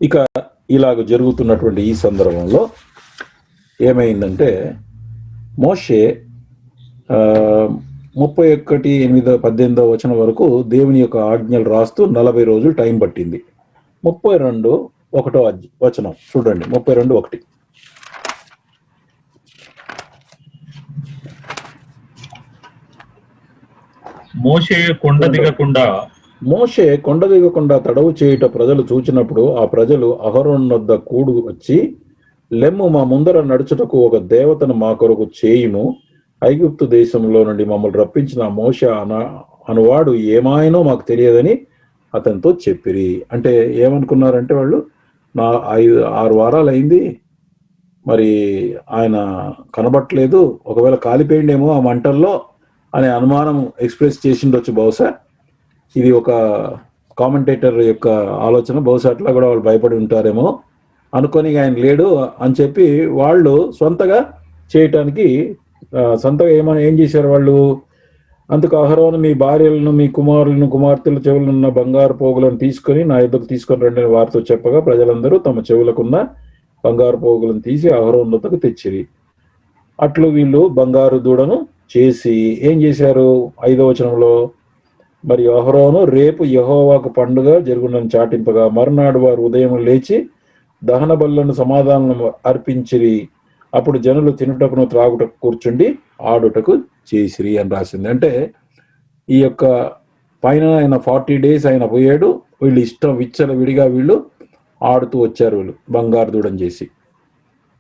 ఇక ఇలాగ జరుగుతున్నటువంటి ఈ సందర్భంలో ఏమైందంటే మోషే 31:8-18 వరకు దేవుని యొక్క ఆజ్ఞలు రాస్తూ 40 రోజులు టైం పట్టింది. 32:1 చూడండి. 32:1 మోషే కొండ దిగకుండా తడవు చేయుట ప్రజలు చూచినప్పుడు ఆ ప్రజలు అహరోను వద్ద కూడు వచ్చి, లెమ్ము, మా ముందర నడుచుటకు ఒక దేవతను మా కొరకు చేయుము. ఐగుప్తు దేశంలో నుండి మమ్మల్ని రప్పించిన మోషే అనువాడు ఏమాయనో మాకు తెలియదని అతనితో చెప్పిరి. అంటే ఏమనుకున్నారంటే వాళ్ళు, 6 వారాలు అయింది, మరి ఆయన కనబట్టలేదు, ఒకవేళ కాలిపోయిండేమో ఆ మంటల్లో అనే అనుమానం ఎక్స్ప్రెస్ చేసిండొచ్చు. బహుశా ఇది ఒక కామెంటేటర్ యొక్క ఆలోచన. బహుశా అట్లా కూడా వాళ్ళు భయపడి ఉంటారేమో అనుకొని ఆయన లేడు అని చెప్పి వాళ్ళు సొంతగా చేయటానికి ఏం చేశారు వాళ్ళు, అందుకు అహరోను, మీ భార్యలను, మీ కుమారులను, కుమార్తెల చెవులున్న బంగారు పోగులను తీసుకొని నా యొద్దకు తీసుకొని రండి అని వారితో చెప్పగా ప్రజలందరూ తమ చెవులకున్న బంగారు పోగులను తీసి అహరోను వద్దకు తెచ్చిరి. అట్లు వీళ్ళు బంగారు దూడను చేసి ఏం చేశారు? 5వ వచనంలో, మరి అహరోను రేపు యెహోవాకు పండుగ జరుగునని చాటింపగా మరునాడు వారు ఉదయం లేచి దహన బలులను సమాధానం అర్పించిరి. అప్పుడు జనులు తినుటకును త్రాగుటకు కూర్చుండి ఆడుటకు చేసిరి అని రాసింది. అంటే ఈ యొక్క పైన ఆయన 40 days ఆయన పోయాడు, వీళ్ళు ఇష్టం విచ్చల విడిగా వీళ్ళు ఆడుతూ వచ్చారు, వీళ్ళు బంగారు దూడని చేసి.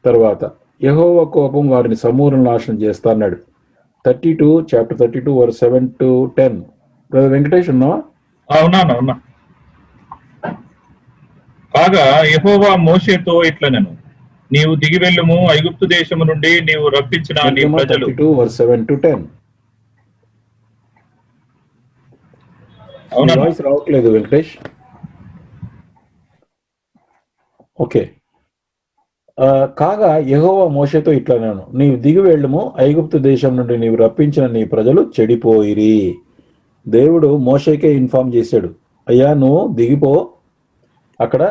తర్వాత యెహోవా కోపం వారిని సమూల నాశనం చేస్తా అన్నాడు. Chapter 32 verse 7-10. బ్రదర్ వెంకటేష్ ఉన్నావా? అవునా. కాగా యెహోవా మోషేతో ఇట్లనెను, నీవు దిగి వెళ్ళుము, ఐగుప్తు దేశము నుండి నీవు రప్పించిన నీ ప్రజలు. 32 verse 7-10. అవునా? వాయిస్ రావట్లేదు వెంకటేష్. ఓకే. కాగా యెహోవా మోషేతో ఇట్లనెను, నీవు దిగి వెళ్ళుము, ఐగుప్తు దేశం నుండి నీవు రప్పించిన నీ ప్రజలు చెడిపోయిరి. దేవుడు మోషేకే ఇన్ఫార్మ్ చేశాడు, అయ్యా నువ్వు దిగిపో, అక్కడ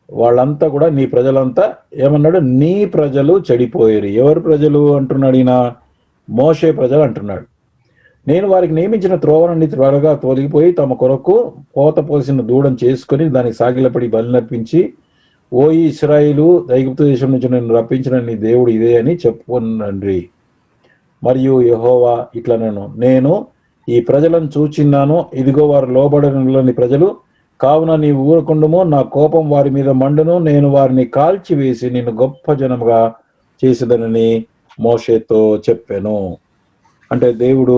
వాళ్ళంతా కూడా నీ ప్రజలంతా ఏమన్నాడు, నీ ప్రజలు చెడిపోయారు. ఎవరు ప్రజలు అంటున్నాడు ఈయన? మోషే ప్రజలు అంటున్నాడు. నేను వారికి నియమించిన త్రోవ నుండి త్వరగా తొలగిపోయి తమ కొరకు పోత పోసిన దూడను చేసుకుని దానికి సాగిలపడి బలినర్పించి, ఓ ఇశ్రాయేలు, ఐగుప్తు దేశం నుంచి నేను రప్పించిన నీ దేవుడు ఇదే అని చెప్పుకొనండి. మరియు యెహోవా ఇట్లనెను, నేను ఈ ప్రజలను చూచిన్నాను, ఇదిగో వారు లోబడని ప్రజలు, కావున నీవు ఊరకుండుము, నా కోపం వారి మీద మండును, నేను వారిని కాల్చివేసి నిన్ను గొప్ప జనముగా చేసేదనని మోషేతో చెప్పాను. అంటే దేవుడు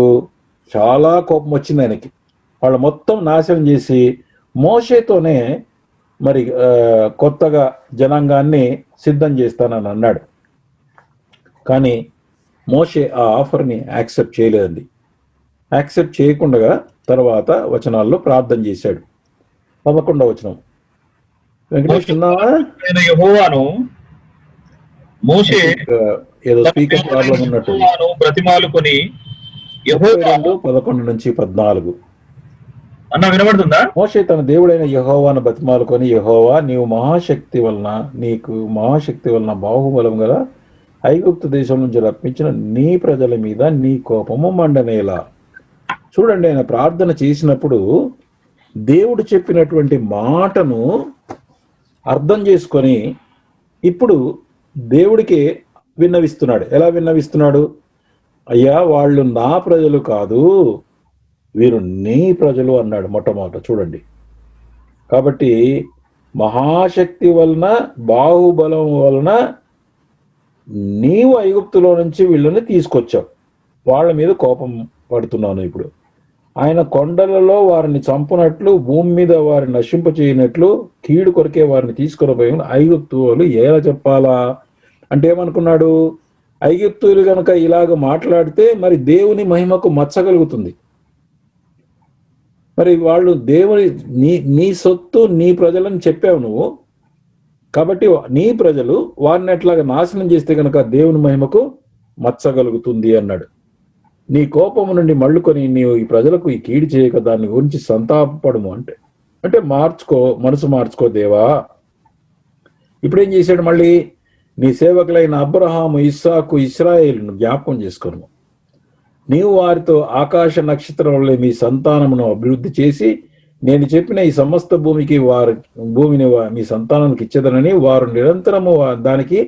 చాలా కోపం వచ్చింది ఆయనకి, వాళ్ళు మొత్తం నాశనం చేసి మోషేతోనే మరి కొత్తగా జనాంగాన్ని సిద్ధం చేస్తానని అన్నాడు. కానీ మోషే ఆ ఆఫర్ని యాక్సెప్ట్ చేయలేదండి. యాక్సెప్ట్ చేయకుండా తర్వాత వచనాల్లో ప్రార్థన చేశాడు. 11వ వచనం. వెంకటేష్ ఉన్నావా? యెహోవాను మోషే ఏదో స్పీకర్ ప్రాబ్లం ఉన్నట్టు. బ్రతిమాలుకొని 11-14 అన్న వినబడుతుందా? మోషే తన దేవుడైన యెహోవాను బతిమాలుకొని, యెహోవా, నీకు మహాశక్తి వలన బాహుబలం గల ఐగుప్తు దేశం నుంచి రప్పించిన నీ ప్రజల మీద నీ కోపము మండనేలా. చూడండి, ఆయన ప్రార్థన చేసినప్పుడు దేవుడు చెప్పినటువంటి మాటను అర్థం చేసుకొని ఇప్పుడు దేవుడికి విన్నవిస్తున్నాడు. ఎలా విన్నవిస్తున్నాడు? అయ్యా, వాళ్ళు నా ప్రజలు కాదు, వీరు నీ ప్రజలు అన్నాడు మొట్టమొదట. చూడండి, కాబట్టి మహాశక్తి వలన, బాహుబలం వలన నీవు ఐగుప్తులో నుంచి వీళ్ళని తీసుకొచ్చావు, వాళ్ళ మీద కోపం పడుతున్నాను. ఇప్పుడు ఆయన కొండలలో వారిని చంపునట్లు, భూమి మీద వారిని నశింపచేయనట్లు, కీడు కొరకే వారిని తీసుకునిపోయి ఐగుప్తులు ఎలా చెప్పాలా అంటే ఏమనుకున్నాడు? ఐగుప్తులు కనుక ఇలాగ మాట్లాడితే మరి దేవుని మహిమకు మచ్చగలుగుతుంది. మరి వాళ్ళు దేవుని నీ సొత్తు, నీ ప్రజలని చెప్పావు నువ్వు, కాబట్టి నీ ప్రజలు వారిని ఎట్లాగా నాశనం చేస్తే కనుక దేవుని మహిమకు మచ్చగలుగుతుంది అన్నాడు. నీ కోపము నుండి మళ్ళుకొని నీవు ఈ ప్రజలకు ఈ కీడు చేయక దాని గురించి సంతాపడము. అంటే మనసు మార్చుకో దేవా, ఇప్పుడేం చేశాడు? మళ్ళీ నీ సేవకులైన అబ్రహాము, ఇస్సాకు, ఇశ్రాయేలును జ్ఞాపకం చేసుకోను. నీవు వారితో ఆకాశ నక్షత్రం వల్లే మీ సంతానమును అభివృద్ధి చేసి నేను చెప్పిన ఈ సమస్త భూమిని మీ సంతానానికి ఇచ్చేదనని, వారు నిరంతరము దానికి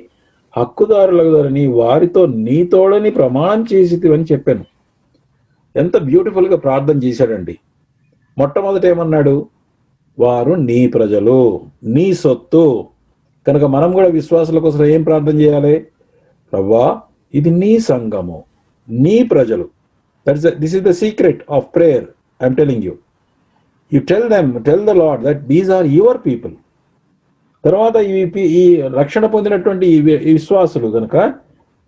హక్కుదారులగుదరని వారితో నీతోడని ప్రమాణం చేసితివని చెప్పాను. ఎంత బ్యూటిఫుల్ గా ప్రార్థన చేశాడండి. మొట్టమొదట ఏమన్నాడు? వారు నీ ప్రజలు, నీ సొత్తు. కనుక మనం కూడా విశ్వాసుల కోసం ఏం ప్రార్థన చేయాలి? ప్రభువా, ఇది నీ సంఘము, నీ ప్రజలు. This is the secret of prayer. I'm telling you. You tell the Lord that these are your people. తర్వాత ఈ రక్షణ పొందినటువంటి ఈ విశ్వాసులు కనుక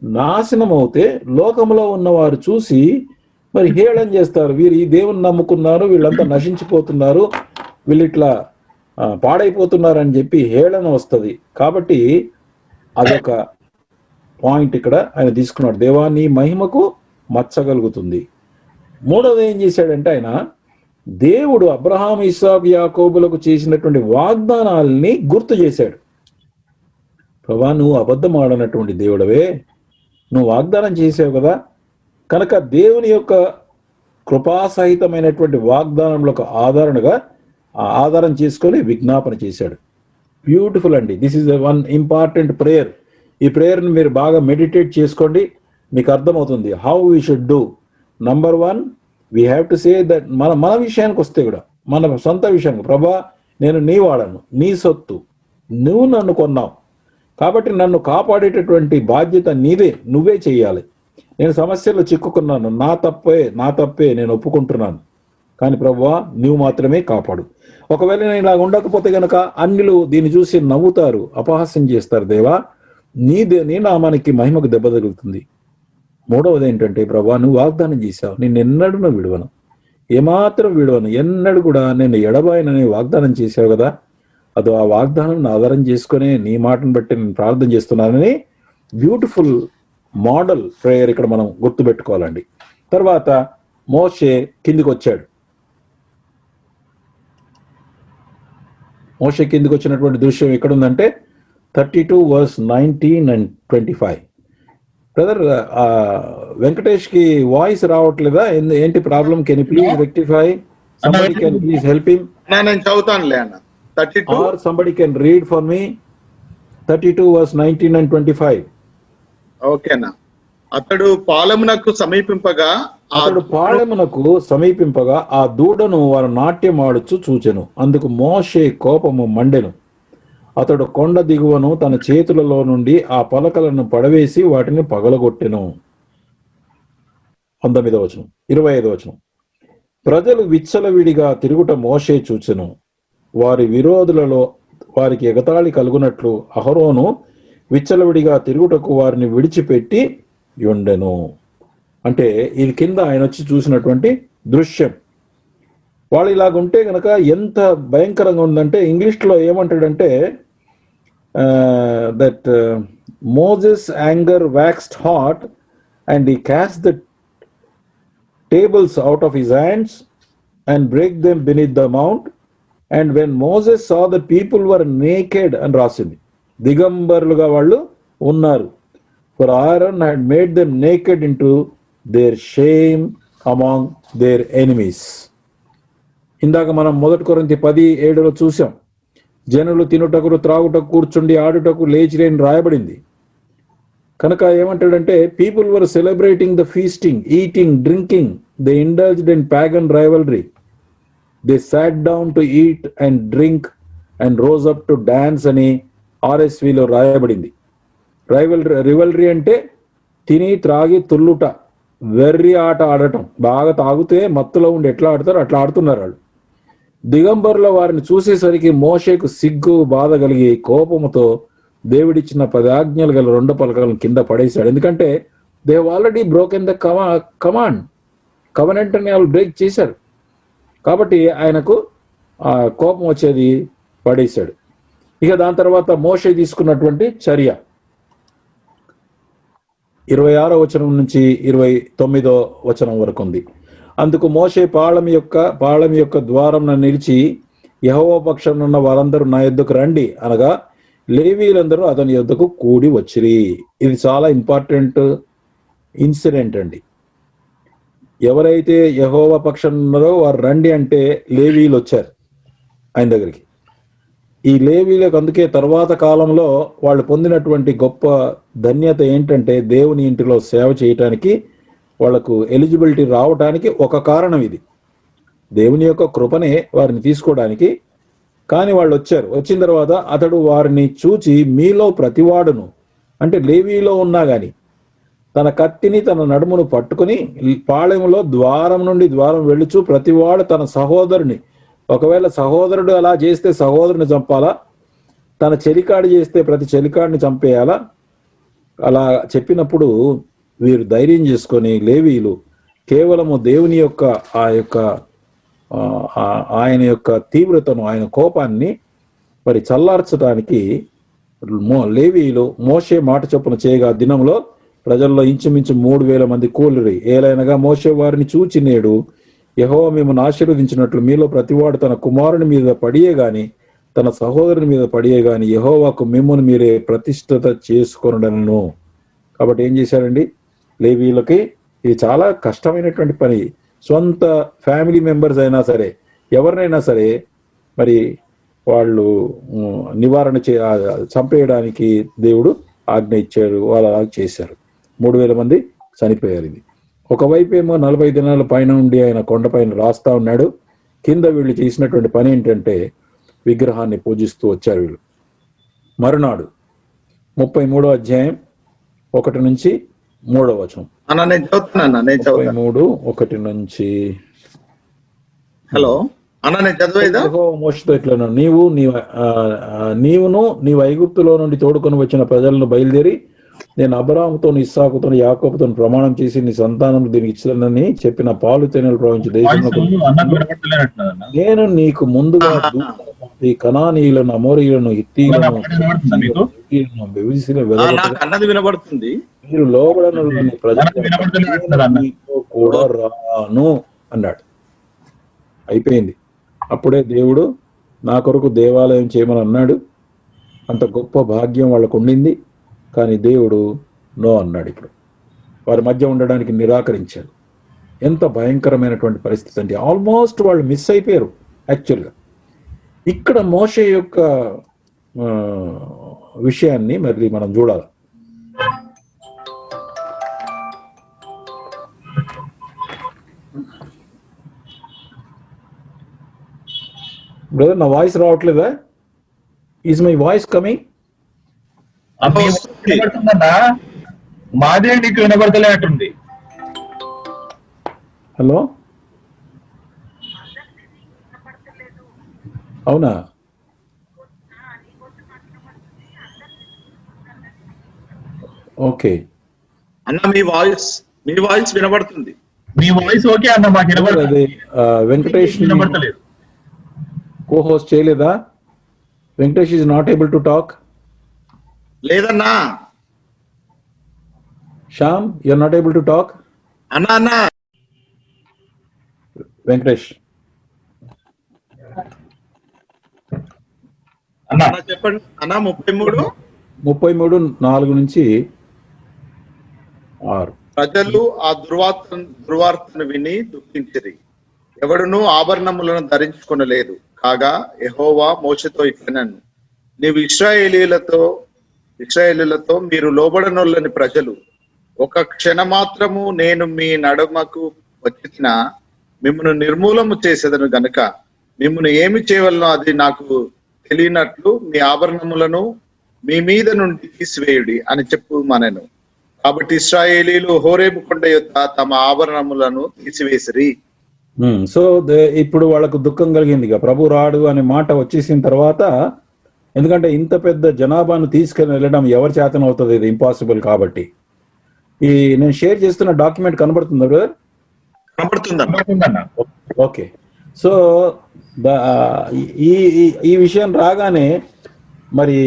నాశనం అవుతే లోకంలో ఉన్నవారు చూసి మరి హేళన చేస్తారు. వీరు ఈ దేవుని నమ్ముకున్నారు, వీళ్ళంతా నశించిపోతున్నారు, వీళ్ళు ఇట్లా పాడైపోతున్నారు అని చెప్పి హేళన వస్తుంది. కాబట్టి అదొక పాయింట్ ఇక్కడ ఆయన తీసుకున్నాడు. దేవా, నీ మహిమకు మచ్చగలుగుతుంది. మూడవది ఏం చేశాడంటే, ఆయన దేవుడు అబ్రహాం, ఇస్సాకు, యాకోబులకు చేసినటువంటి వాగ్దానాల్ని గుర్తు చేశాడు. ప్రభా, నువ్వు అబద్ధం ఆడనటువంటి దేవుడవే, నువ్వు వాగ్దానం చేసావు కదా, కనుక దేవుని యొక్క కృపాసహితమైనటువంటి వాగ్దానంలో ఒక ఆధారం చేసుకొని విజ్ఞాపన చేశాడు. బ్యూటిఫుల్ అండి. This is one important prayer. ఈ ప్రేయర్ని మీరు బాగా మెడిటేట్ చేసుకోండి, మీకు అర్థమవుతుంది how we should do. Number 1, we have to say that మన విషయానికి వస్తే కూడా, మన సొంత విషయానికి, ప్రభా నేను నీ వాడను, నీ సొత్తు, నువ్వు నన్ను కొన్నావు కాబట్టి నన్ను కాపాడేటటువంటి బాధ్యత నీదే, నువ్వే చెయ్యాలి. నేను సమస్యల్లో చిక్కుకున్నాను, నా తప్పే నేను ఒప్పుకుంటున్నాను, కానీ ప్రభువా నువ్వు మాత్రమే కాపాడు. ఒకవేళ నేను ఇలా ఉండకపోతే గనక అన్యులు దీన్ని చూసి నవ్వుతారు, అపహాస్యం చేస్తారు. దేవా, నీ నామానికి మహిమకు దెబ్బ తగులుతుంది. మూడవది ఏంటంటే, ప్రభువా నువ్వు వాగ్దానం చేశావు, నిన్నెన్నడూ విడువను, ఏమాత్రం విడువను, ఎన్నడూ కూడా నేను ఎడబాయనని వాగ్దానం చేశావు కదా, అదో ఆ వాగ్దానం ఆధారం చేసుకుని నీ మాటను బట్టి నేను ప్రార్థన చేస్తున్నానని బ్యూటిఫుల్ మోడల్ ప్రేయర్ ఇక్కడ మనం గుర్తుపెట్టుకోవాలండి. తర్వాత మోషే కిందికి వచ్చాడు. మోషే కిందికి వచ్చినటువంటి దృశ్యం ఎక్కడుందంటే 32:19 and 25. బ్రదర్ వెంకటేష్ కి వాయిస్ రావట్లేదా? ఏంటి problem? Can you please rectify? somebody can please help him. నేను చదువుతానులే అన్న. 32 or somebody can read for me 32:19 and 25. ఓకేనా. అతడు పాలెమునకు సమీపింపగా ఆ దూడను వారు నాట్యం ఆడుచు చూచెను. అందుకు మోషే కోపము మండెను. అతడు కొండ దిగువను తన చేతులలో నుండి ఆ పలకలను పడవేసి వాటిని పగలగొట్టెను. 19వ వచనం. 25వ వచనం. ప్రజలు విచ్చలవిడిగా తిరుగుట మోషే చూచెను. వారి విరోధులలో వారికి ఎగతాళి కలుగునట్లు అహరోను విచ్చలవిడిగా తిరుగుటకు వారిని విడిచిపెట్టి ఉండెను. అంటే ఇది కింద ఆయన వచ్చి చూసినటువంటి దృశ్యం. వాళ్ళు ఇలాగుంటే గనక ఎంత భయంకరంగా ఉందంటే, ఇంగ్లీష్లో ఏమంటాడంటే that Moses anger waxed hot and he cast the tables out of his hands and break them beneath the mount. And when Moses saw the people were naked and రాసింది, దిగంబరులుగా వాళ్ళు ఉన్నారు. For Aaron had made them naked into their shame among their enemies. ఇందాక మనం 1 కొరింథీ 10:7 చూసాం. జనులు తినుటకు త్రాగుటకు కూర్చుండి ఆడుటకు లేచిరేని రాయబడింది. కనుక ఏమంటాడంటే, people were celebrating the feasting, eating, drinking, they indulged in pagan rivalry, they sat down to eat and drink and rose up to dance అని RSVలో రాయబడింది. రివల్రీ అంటే తిని త్రాగి తుల్లుట, వెర్రి ఆట ఆడటం. బాగా తాగితే మత్తులో ఉండి ఎట్లా ఆడతారో అట్లా ఆడుతున్నారు వాళ్ళు. దిగంబరుల వారిని చూసేసరికి మోషేకు సిగ్గు బాధ కలిగి కోపముతో దేవుడిచ్చిన 10 ఆజ్ఞలు గల 2 పలకలను కింద పడేశాడు. ఎందుకంటే they already broken the covenant అని వాళ్ళు బ్రేక్ చేశారు. కాబట్టి ఆయనకు కోపం వచ్చేది, పడేశాడు. ఇక దాని తర్వాత మోషే తీసుకున్నటువంటి చర్య 26వ వచనం నుంచి 29వ వచనం వరకు ఉంది. అందుకు మోషే పాళెం యొక్క ద్వారం నిలిచి, యెహోవా పక్షాన ఉన్న వారందరూ నా యొద్దకు రండి అనగా, లేవీయులందరూ అతని యొద్దకు కూడి వచ్చిరి. ఇది చాలా ఇంపార్టెంట్ ఇన్సిడెంట్ అండి. ఎవరైతే యెహోవా పక్షాన ఉన్నారో వారు రండి అంటే లేవీయులు వచ్చారు ఆయన దగ్గరికి. ఈ లేవీయులకు అందుకే తర్వాత కాలంలో వాళ్ళు పొందినటువంటి గొప్ప ధన్యత ఏంటంటే దేవుని ఇంటిలో సేవ చేయటానికి వాళ్లకు ఎలిజిబిలిటీ రావటానికి ఒక కారణం ఇది. దేవుని యొక్క కృపనే వారిని తీసుకోవడానికి. కానీ వాళ్ళు వచ్చారు. వచ్చిన తర్వాత అతడు వారిని చూచి, మీలో ప్రతివాడును, అంటే లేవీలో ఉన్నా గాని, తన కత్తిని తన నడుమును పట్టుకుని పాళెంలో ద్వారం నుండి ద్వారం వెళ్ళుచు ప్రతివాడు తన సహోదరుని, ఒకవేళ సహోదరుడు అలా చేస్తే సహోదరుని చంపాలా, తన చెలికాడి చేస్తే ప్రతి చెలికాడిని చంపేయాలా. అలా చెప్పినప్పుడు వీరు ధైర్యం చేసుకొని లేవీయులు కేవలము దేవుని యొక్క ఆయన యొక్క తీవ్రతను, ఆయన కోపాన్ని మరి చల్లార్చడానికి లేవీయులు మోషే మాట చొప్పున చేయగా దినంలో ప్రజల్లో ఇంచుమించు 3,000 మంది కూలిరి. ఏలైనగా మోషే వారిని చూచి, నేడు యెహోవా మిమ్మల్ని ఆశీర్వదించినట్లు మీలో ప్రతివాడు తన కుమారుని మీద పడియే గాని తన సహోదరుని మీద పడియే గాని యెహోవాకు మిమ్మును మీరే ప్రతిష్ఠిత చేసుకొనడను. కాబట్టి ఏం చేశారండి లేవీయులకి? ఇది చాలా కష్టమైనటువంటి పని. సొంత ఫ్యామిలీ మెంబర్స్ అయినా సరే, ఎవరినైనా సరే మరి వాళ్ళు నివారణ చంపేయడానికి దేవుడు ఆజ్ఞ ఇచ్చారు. వాళ్ళు అలా చేశారు. 3,000 మంది చనిపోయారు. ఇది ఒకవైపు ఏమో 40 దినాల పైన ఉండి ఆయన కొండపైన రాస్తా ఉన్నాడు. కింద వీళ్ళు చేసినటువంటి పని ఏంటంటే విగ్రహాన్ని పూజిస్తూ వచ్చారు వీళ్ళు. మరునాడు 33వ అధ్యాయం 1 నుంచి 3వ వచనం. 33:1 నుంచి. హలో అన్న, నేను చదివేదా? మోషేతో ఇట్లా, నీవును నీ ఐగుప్తులో నుండి తోడుకొని వచ్చిన ప్రజలను బయలుదేరి నేను అబ్రాహాముతో ఇస్సాకుతో యాకోబుతో ప్రమాణం చేసి నీ సంతానం దీనికి ఇచ్చానని చెప్పిన పాలు తేనెలు ప్రవహించే దేశంలో నేను నీకు ముందుగా కనానీయులను, అమోరీయులను, హిత్తీయులను వినబడుతుంది. మీరు లోబడని ప్రజలతో కూడా రాను అన్నాడు. అయిపోయింది. అప్పుడే దేవుడు నా కొరకు దేవాలయం చేయమని అన్నాడు. అంత గొప్ప భాగ్యం వాళ్ళకు ఉండింది. కానీ దేవుడు నో అన్నాడు. ఇప్పుడు వారి మధ్య ఉండడానికి నిరాకరించాడు. ఎంత భయంకరమైనటువంటి పరిస్థితి అంటే ఆల్మోస్ట్ వాళ్ళు మిస్ అయిపోయారు యాక్చువల్గా. ఇక్కడ మోషే యొక్క విషయాన్ని మరి మనం చూడాలి. బ్రదర్, నా వాయిస్ రావట్లేదా? Is my voice coming? మాదే నీకు వినబడతలేనట్టుంది. హలో, అవునా? ఓకే అన్న, మీ వాయిస్ వినబడుతుంది. మీ వాయిస్ ఓకే అన్న, మాకు అది వెంకటేష్ వినబడతలేదు. కో-హోస్ట్ చేయలేదా? Venkatesh is not able to talk. లేదన్నా. Shyam, you are not able to talk. అన్నా వెంకటేష్ అన్నా చెప్పండి అన్నా. 33:4 నుంచి 6. ప్రజలు ఆ దుర్వార్తను విని దుఃఖించిరి. ఎవడును ఆభరణములను ధరించుకొనలేదు. కాగా యెహోవా మోషేతో ఇట్లనెను, నీవు ఇశ్రాయేలీయులతో మీరు లోబడనొల్లని ప్రజలు, ఒక క్షణమాత్రము నేను మీ నడుమకు వచ్చిన మిమ్మల్ని నిర్మూలము చేసేదను గనుక మిమ్మల్ని ఏమి చేయవలనో అది నాకు తెలియనట్లు మీ ఆభరణములను మీ మీద నుండి తీసివేయుడి అని చెప్పుమనెను. కాబట్టి ఇశ్రాయేలీయులు హోరేబు కొండ యొద్ద తమ ఆభరణములను తీసివేసిరి. సో ఇప్పుడు వాళ్ళకు దుఃఖం కలిగింది. ఇక ప్రభు రాడు అనే మాట వచ్చేసిన తర్వాత, ఎందుకంటే ఇంత పెద్ద జనాభాను తీసుకెళ్ళి వెళ్ళడం ఎవరి చేతన అవుతుంది? ఇది ఇంపాసిబుల్. కాబట్టి ఈ నేను షేర్ చేస్తున్న డాక్యుమెంట్ కనబడుతుందా బ్రదర్? కనబడుతుందన్న. ఓకే. సో ఈ విషయం రాగానే మరి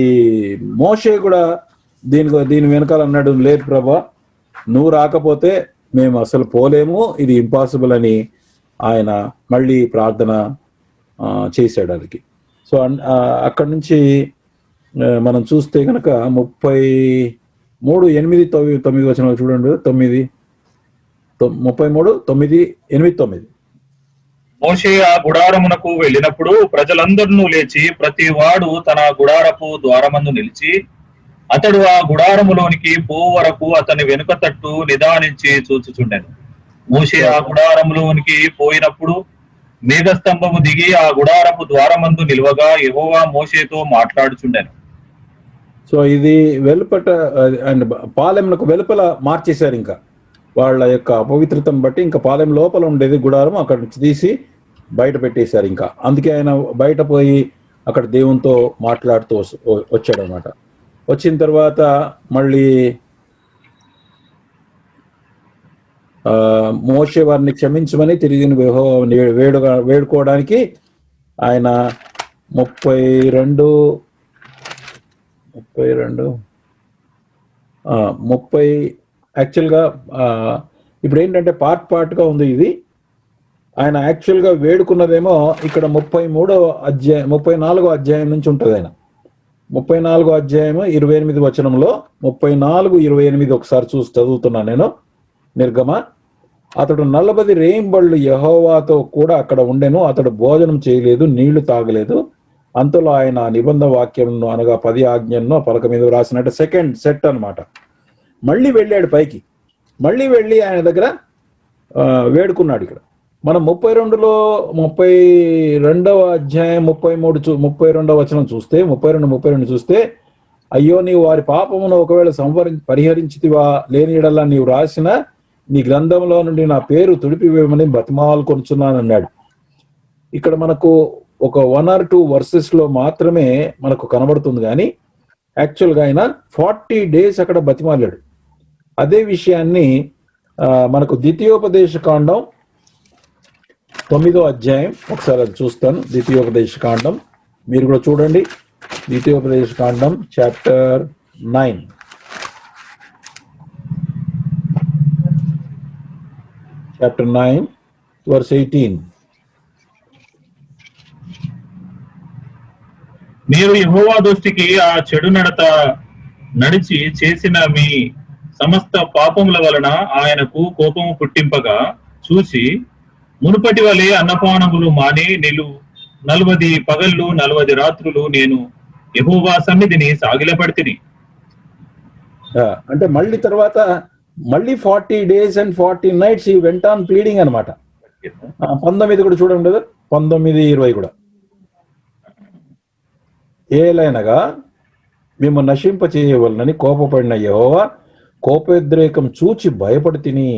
మోషే కూడా దీని వెనకాల అన్నాడు, లేదు ప్రభా, నువ్వు రాకపోతే మేము అసలు పోలేము, ఇది ఇంపాసిబుల్ అని ఆయన మళ్ళీ ప్రార్థన చేశాడు. అదికి. సో అక్కడి నుంచి మనం చూస్తే కనుక 33:8-9 చూడండి. 33:9-8-9. మోషే ఆ గుడారమునకు వెళ్ళినప్పుడు ప్రజలందరూ లేచి ప్రతి వాడు తన గుడారపు ద్వారమందు నిలిచి అతడు ఆ గుడారములోనికి పోవు వరకు అతని వెనుక తట్టు నిదానించి చూచుచుండెను. మోషే ఆ గుడారములోనికి పోయినప్పుడు మేఘస్తంభము దిగి ఆ గుడారపు ద్వారమందు నిలువగా యెహోవా మోషేతో మాట్లాడుచుండెను. సో ఇది వెలుపట అండ్ పాలెంలకు వెలుపల మార్చేశారు. ఇంకా వాళ్ళ యొక్క అపవిత్రతను బట్టి ఇంకా పాలెం లోపల ఉండేది గుడారం, అక్కడ నుంచి తీసి బయట పెట్టేశారు. ఇంకా అందుకే ఆయన బయట పోయి అక్కడ దేవునితో మాట్లాడుతూ వచ్చాడు అనమాట. వచ్చిన తర్వాత మళ్ళీ మోషే వారిని క్షమించమని తిరిగి వేడుకోవడానికి ఆయన 30 యాక్చువల్గా ఇప్పుడు ఏంటంటే పార్ట్గా ఉంది ఇది. ఆయన యాక్చువల్గా వేడుకున్నదేమో ఇక్కడ 34వ అధ్యాయం నుంచి ఉంటుంది. ఆయన 34వ అధ్యాయం 28 వచనంలో 34:28 ఒకసారి చూసి చదువుతున్నాను నేను. నిర్గమ, అతడు 40 రేయింబళ్ళు యెహోవాతో కూడా అక్కడ ఉండెను. అతడు భోజనం చేయలేదు, నీళ్లు తాగలేదు. అంతలో ఆయన నిబంధన వాక్యంను అనగా 10 ఆజ్ఞలను పలక మీద రాసినట్టు సెకండ్ సెట్ అనమాట. మళ్ళీ వెళ్ళాడు పైకి, మళ్ళీ వెళ్ళి ఆయన దగ్గర వేడుకున్నాడు. ఇక్కడ మనం 32వ అధ్యాయం 32వ వచనం చూస్తే 32 చూస్తే, అయ్యో నీవు వారి పాపమును ఒకవేళ పరిహరించితివా, లేని యెడల నీవు రాసిన నీ గ్రంథంలో నుండి నా పేరు తుడిపివేయమని బతిమాలు కొనుచున్నాను అన్నాడు. ఇక్కడ మనకు ఒక 1 or 2 verses లో మాత్రమే మనకు కనబడుతుంది, కానీ యాక్చువల్గా ఆయన 40 days అక్కడ బతిమాలాడు. అదే విషయాన్ని మనకు ద్వితీయోపదేశ కాండం 9వ అధ్యాయం ఒకసారి అది చూస్తాను. ద్వితీయోపదేశ కాండం మీరు కూడా చూడండి. ద్వితీయోపదేశ కాండం చాప్టర్ 9 verse 18. మీరు యెహోవా దృష్టికి ఆ చెడు నడత నడిచి చేసిన మీ సమస్త పాపముల వలన ఆయనకు కోపము పుట్టింపగా చూసి మునుపటి వలె అన్నపానములు మాని 40 పగళ్ళు 40 రాత్రులు నేను యెహోవా సన్నిధిని సాగిలపడితిని. అంటే మళ్ళీ తర్వాత 40 days and 40 nights he went on pleading అనమాట. 19 కూడా చూడండి కదా, 19-20 కూడా. ఏలైనగా మేము నశింప చేయవలనని కోపపడిన యెహోవా కోపోద్రేకం చూచి భయపడి తిని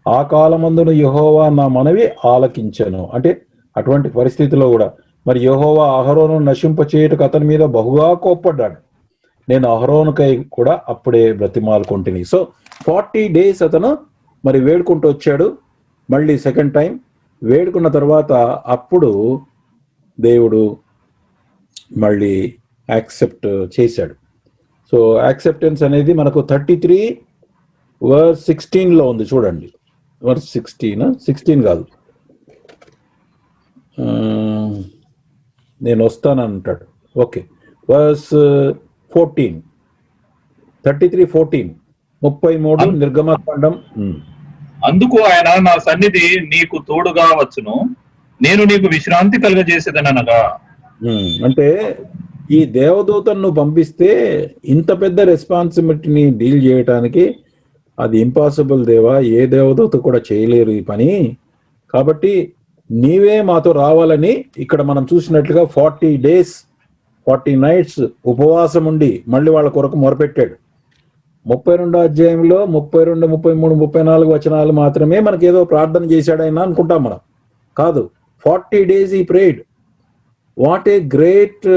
ఆ కాలమందును యెహోవా నా మనవి ఆలకించెను. అంటే అటువంటి పరిస్థితిలో కూడా మరి యెహోవా అహరోను నశింప చేయుటకు అతని మీద బహుగా కోప్పడ్డాడు. నేను అహరోనుకై కూడా అప్పుడే బ్రతిమాలుకొంటిని. సో 40 days అతను మరి వేడుకుంటూ వచ్చాడు. మళ్ళీ సెకండ్ టైం వేడుకున్న తర్వాత అప్పుడు దేవుడు మళ్ళీ యాక్సెప్ట్ చేశాడు. సో యాక్సెప్టెన్స్ అనేది మనకు 33:16 ఉంది చూడండి. వర్స్ 16 కాదు, నేను వస్తానంటాడు. ఓకే, వర్స్ 14, 33:14, 33 నిర్గమకాండం. అందుకు ఆయన నా సన్నిధి నీకు తోడుగా వచ్చును, నేను నీకు విశ్రాంతి కలుగజేసేదనగా. అంటే ఈ దేవదూతను నువ్వు పంపిస్తే ఇంత పెద్ద రెస్పాన్సిబిలిటీని డీల్ చేయటానికి అది ఇంపాసిబుల్ దేవా, ఏ దేవదూత కూడా చేయలేరు ఈ పని. కాబట్టి నీవే మాతో రావాలని ఇక్కడ మనం చూసినట్లుగా 40 days 40 nights ఉపవాసం ఉండి మళ్ళీ వాళ్ళ కొరకు మొరపెట్టాడు. 32వ అధ్యాయంలో 32, 33, 34 వచనాలు మాత్రమే మనకి ఏదో ప్రార్థన చేశాడైనా అనుకుంటాం మనం. కాదు, 40 days ఈ ప్రేడ్. వాట్ ఏ గ్రేట్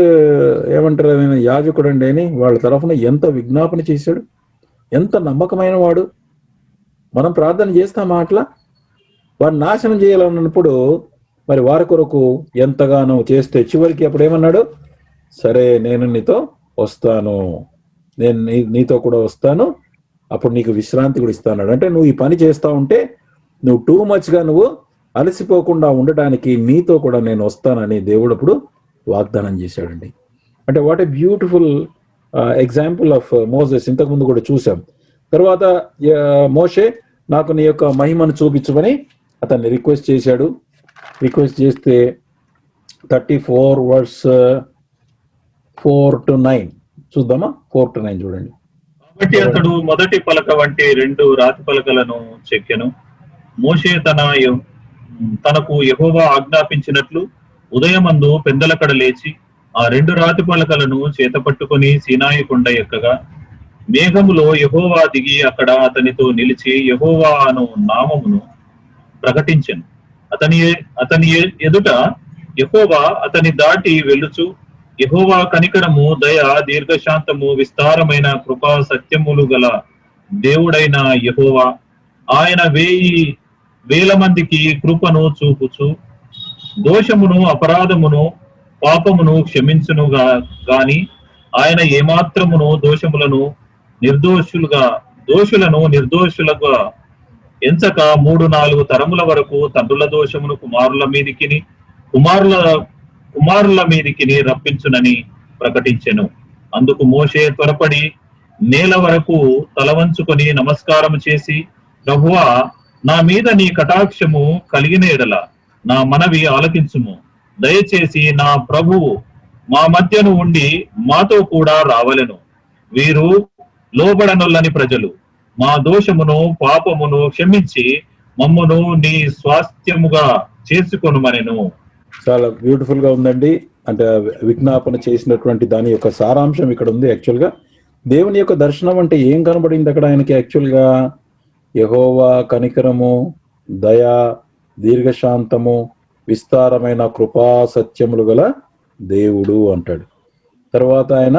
ఏమంటారు ఆయన యాజకుడు అండి అని వాళ్ళ తరఫున ఎంత విజ్ఞాపన చేశాడు, ఎంత నమ్మకమైన వాడు. మనం ప్రార్థన చేస్తామా అట్లా? వారిని నాశనం చేయాలన్నప్పుడు మరి వారి కొరకు ఎంతగానో చేస్తే చివరికి అప్పుడు ఏమన్నాడు, సరే నేను నీతో వస్తాను, నేను నీతో కూడా వస్తాను, అప్పుడు నీకు విశ్రాంతి కూడా ఇస్తాను. అంటే నువ్వు ఈ పని చేస్తా ఉంటే నువ్వు టూ మచ్గా నువ్వు అలసిపోకుండా ఉండడానికి నీతో కూడా నేను వస్తానని దేవుడు అప్పుడు వాగ్దానం చేశాడండి. అంటే what a beautiful example of Moses, ఇంతకుముందు కూడా చూసాం. తర్వాత మోషే నాకు నీ యొక్క మహిమను చూపించమని అతన్ని రిక్వెస్ట్ చేశాడు. రిక్వెస్ట్ చేస్తే 34 verse 4 to 9 చూద్దామా. 4 to 9 చూడండి. కాబట్టి అతడు మొదటి పలక వంటి 2 రాతి పలకలను చెక్కెను. మోషే తనకు యెహోవా ఆజ్ఞాపించినట్లు ఉదయమందు పెందలకడ లేచి ఆ 2 రాతి పలకలను చేత పట్టుకొని సీనాయి కొండ ఎక్కగా మేఘములో యెహోవా దిగి అక్కడ అతనితో నిలిచి యెహోవా అను నామమును ప్రకటించెను. అతని ఎదుట యెహోవా అతని దాటి వెళ్ళుచు, యెహోవా కనికరము, దయ, దీర్ఘశాంతము, విస్తారమైన కృపా సత్యములు గల దేవుడైన యెహోవా, ఆయన 1000 మందికి కృపను చూపుచు దోషమును, అపరాధమును, పాపమును క్షమించునుగా గాని ఆయన ఏమాత్రమును దోషులను నిర్దోషులుగా ఎంచక 3-4 తరముల వరకు తండ్రుల దోషమును కుమారుల మీదికి రప్పించునని ప్రకటించెను. అందుకు మోషే త్వరపడి నేల వరకు తలవంచుకొని నమస్కారం చేసి, ప్రభువా, నా మీద నీ కటాక్షము కలిగిన ఎడల నా మనవి ఆలకించుము. దయచేసి నా ప్రభువు మా మధ్యను ఉండి మాతో కూడా రావలెను. వీరు లోబడనొల్లని ప్రజలు. మా దోషమును, పాపమును క్షమించి మమ్మును నీ స్వాస్థ్యముగా చేసుకొనుమనెను. చాలా బ్యూటిఫుల్ గా ఉందండి. అంటే విజ్ఞాపన చేసినటువంటి దాని యొక్క సారాంశం ఇక్కడ ఉంది. యాక్చువల్ గా దేవుని యొక్క దర్శనం అంటే ఏం కనబడింది అక్కడ ఆయనకి? యాక్చువల్ గా యెహోవా కనికరము, దయ, దీర్ఘశాంతము, విస్తారమైన కృపా సత్యములు గల దేవుడు అంటాడు. తర్వాత ఆయన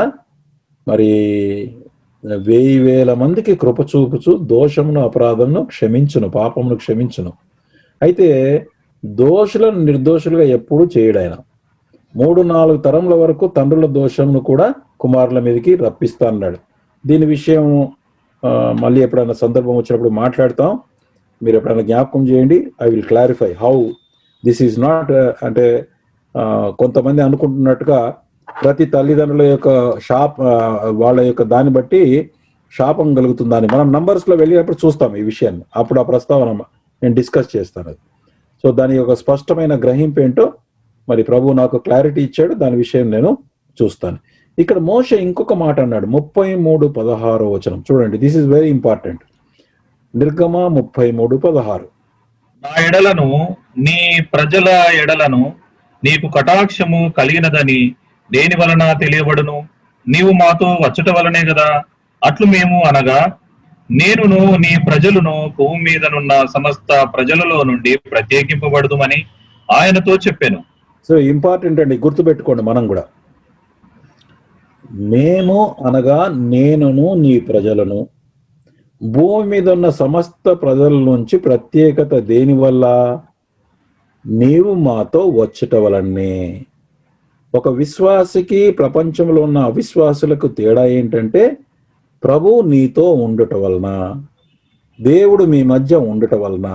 మరి 1000 మందికి కృప చూపుచు దోషమును, అపరాధమును క్షమించును, పాపమును క్షమించును. అయితే దోషులను నిర్దోషులుగా ఎప్పుడూ చేయడు ఆయన. 3-4 తరముల వరకు తండ్రుల దోషమును కూడా కుమారుల మీదకి రప్పిస్తా అన్నాడు. దీని విషయం మళ్ళీ ఎప్పుడైనా సందర్భం వచ్చినప్పుడు మాట్లాడతాం. మీరు ఎప్పుడైనా జ్ఞాపకం చేయండి. I will clarify how this is not. అంటే కొంతమంది అనుకుంటున్నట్టుగా ప్రతి తల్లిదండ్రుల యొక్క వాళ్ళ యొక్క దాన్ని బట్టి శాపం కలుగుతుందని మనం నంబర్స్ లో వెళ్ళినప్పుడు చూస్తాం ఈ విషయాన్ని. అప్పుడు ఆ ప్రస్తావన నేను డిస్కస్ చేస్తాను. అది సో దాని యొక్క స్పష్టమైన గ్రహింపు ఏంటో మరి ప్రభు నాకు క్లారిటీ ఇచ్చాడు. దాని విషయం నేను చూస్తాను. ఇక్కడ మోషే ఇంకొక మాట అన్నాడు. 33:16 చూడండి. This is very important. నిర్గమ 33:16. నా ఎడలను, నీ ప్రజల ఎడలను నీకు కటాక్షము కలిగినదని దేని వలన తెలియబడును? నీవు మాతో వచ్చట వలనే కదా. అట్లు మేము అనగా నేనును నీ ప్రజలను భూమి మీదనున్న సమస్త ప్రజలలో నుండి ప్రత్యేకింపబడదుమని ఆయనతో చెప్పాను. సో ఇంపార్టెంట్ అండి, గుర్తుపెట్టుకోండి. మనం కూడా మేము అనగా నేనును నీ ప్రజలను భూమి మీద ఉన్న సమస్త ప్రజల నుంచి ప్రత్యేకత దేని వల్ల? నీవు మాతో వచ్చుట వలనే. ఒక విశ్వాసికి ప్రపంచంలో ఉన్న అవిశ్వాసులకు తేడా ఏంటంటే ప్రభు నీతో ఉండుట వలన, దేవుడు మీ మధ్య ఉండుట వలన.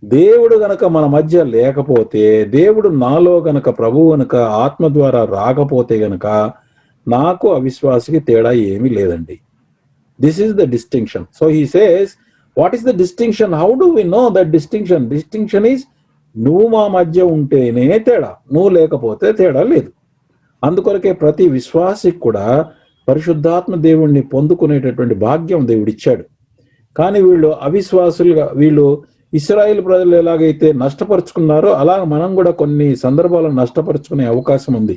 దేవుడు గనక మన మధ్య లేకపోతే, దేవుడు నాలో గనక, ప్రభు గనక ఆత్మ ద్వారా రాకపోతే గనక నాకు అవిశ్వాసికి తేడా ఏమీ లేదండి. This is the distinction. So he says, what is the distinction? How do we know that distinction? Distinction is నువ్వు మా మధ్య ఉంటేనే తేడా, నువ్వు లేకపోతే తేడా లేదు. అందుకొరకే ప్రతి విశ్వాసికి కూడా పరిశుద్ధాత్మ దేవుణ్ణి పొందుకునేటటువంటి భాగ్యం దేవుడిచ్చాడు. కానీ వీళ్ళు అవిశ్వాసులుగా, వీళ్ళు ఇశ్రాయేలు ప్రజలు ఎలాగైతే నష్టపరుచుకున్నారో అలా మనం కూడా కొన్ని సందర్భాలను నష్టపరుచుకునే అవకాశం ఉంది.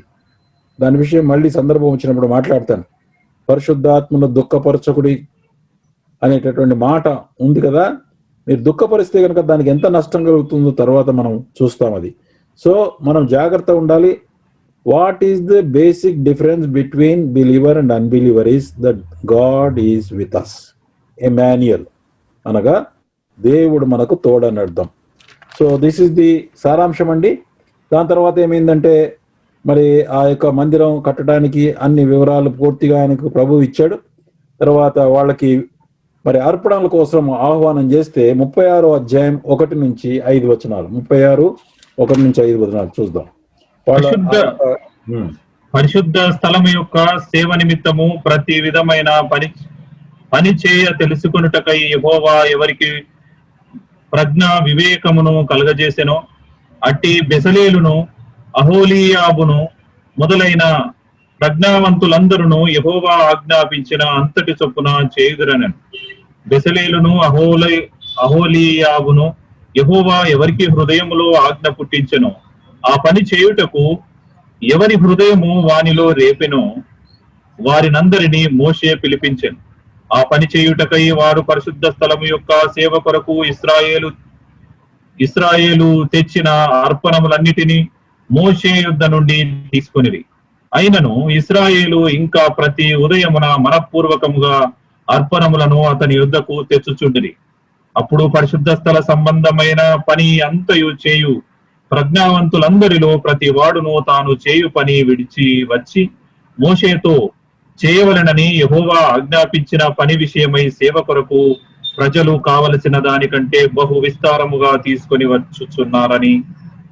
దాని విషయం మళ్ళీ సందర్భం వచ్చినప్పుడు మాట్లాడతాను. పరిశుద్ధాత్మను దుఃఖపరచకుడి అనేటటువంటి మాట ఉంది కదా. మీరు దుఃఖపరిస్తే కనుక దానికి ఎంత నష్టం కలుగుతుందో తర్వాత మనం చూస్తాం అది. సో మనం జాగ్రత్త ఉండాలి. What is the basic difference between believer and unbeliever is that God is with us. Emmanuel అనగా దేవుడు మనకు తోడని అర్థం. సో దిస్ ఇస్ ది సారాంశం అండి. దాని తర్వాత ఏమైందంటే మరి ఆ యొక్క మందిరం కట్టడానికి అన్ని వివరాలు పూర్తిగా ఆయనకు ప్రభు ఇచ్చాడు. తర్వాత వాళ్ళకి మరి అర్పణల కోసం ఆహ్వానం చేస్తే 36వ అధ్యాయం 1 నుంచి 5 వచనాలు, 36:1-5 వచనాలు చూద్దాం. పరిశుద్ధ స్థలము యొక్క సేవ నిమిత్తము ప్రతి విధమైన పని చేయ తెలుసుకొనుటకై యెహోవా ఎవరికి ప్రజ్ఞ వివేకమును కలుగజేసెనో అట్టి బెసలేలును అహోలీయాబును మొదలైన ప్రజ్ఞావంతులందరూ యెహోవా ఆజ్ఞాపించిన అంతటి చొప్పున చేయుదురనెను. బెసలేలును అహోలీయాబును యెహోవా ఎవరికి హృదయములో ఆజ్ఞ పుట్టించెనో ఆ పని చేయుటకు ఎవరి హృదయము వానిలో రేపెనో వారినందరినీ మోషే పిలిపించెను. ఆ పని చేయుటకై వారు పరిశుద్ధ స్థలము యొక్క సేవ కొరకు ఇశ్రాయేలు తెచ్చిన అర్పణములన్నిటినీ మోషే యుద్ధ నుండి తీసుకొనిరి. అయినను ఇశ్రాయేలు ఇంకా ప్రతి ఉదయమున మనపూర్వకముగా అర్పణములను అతని యుద్ధకు తెచ్చుచుండిరి. అప్పుడు పరిశుద్ధ స్థల సంబంధమైన పని అంతయు చేయు ప్రజ్ఞావంతులందరిలో ప్రతి వాడును తాను చేయు పని విడిచి వచ్చి మోషేతో చేయవలెనని యెహోవా ఆజ్ఞాపించిన పని విషయమై సేవ కొరకు ప్రజలు కావలసిన దానికంటే బహు విస్తారముగా తీసుకొని వచ్చుచున్నారని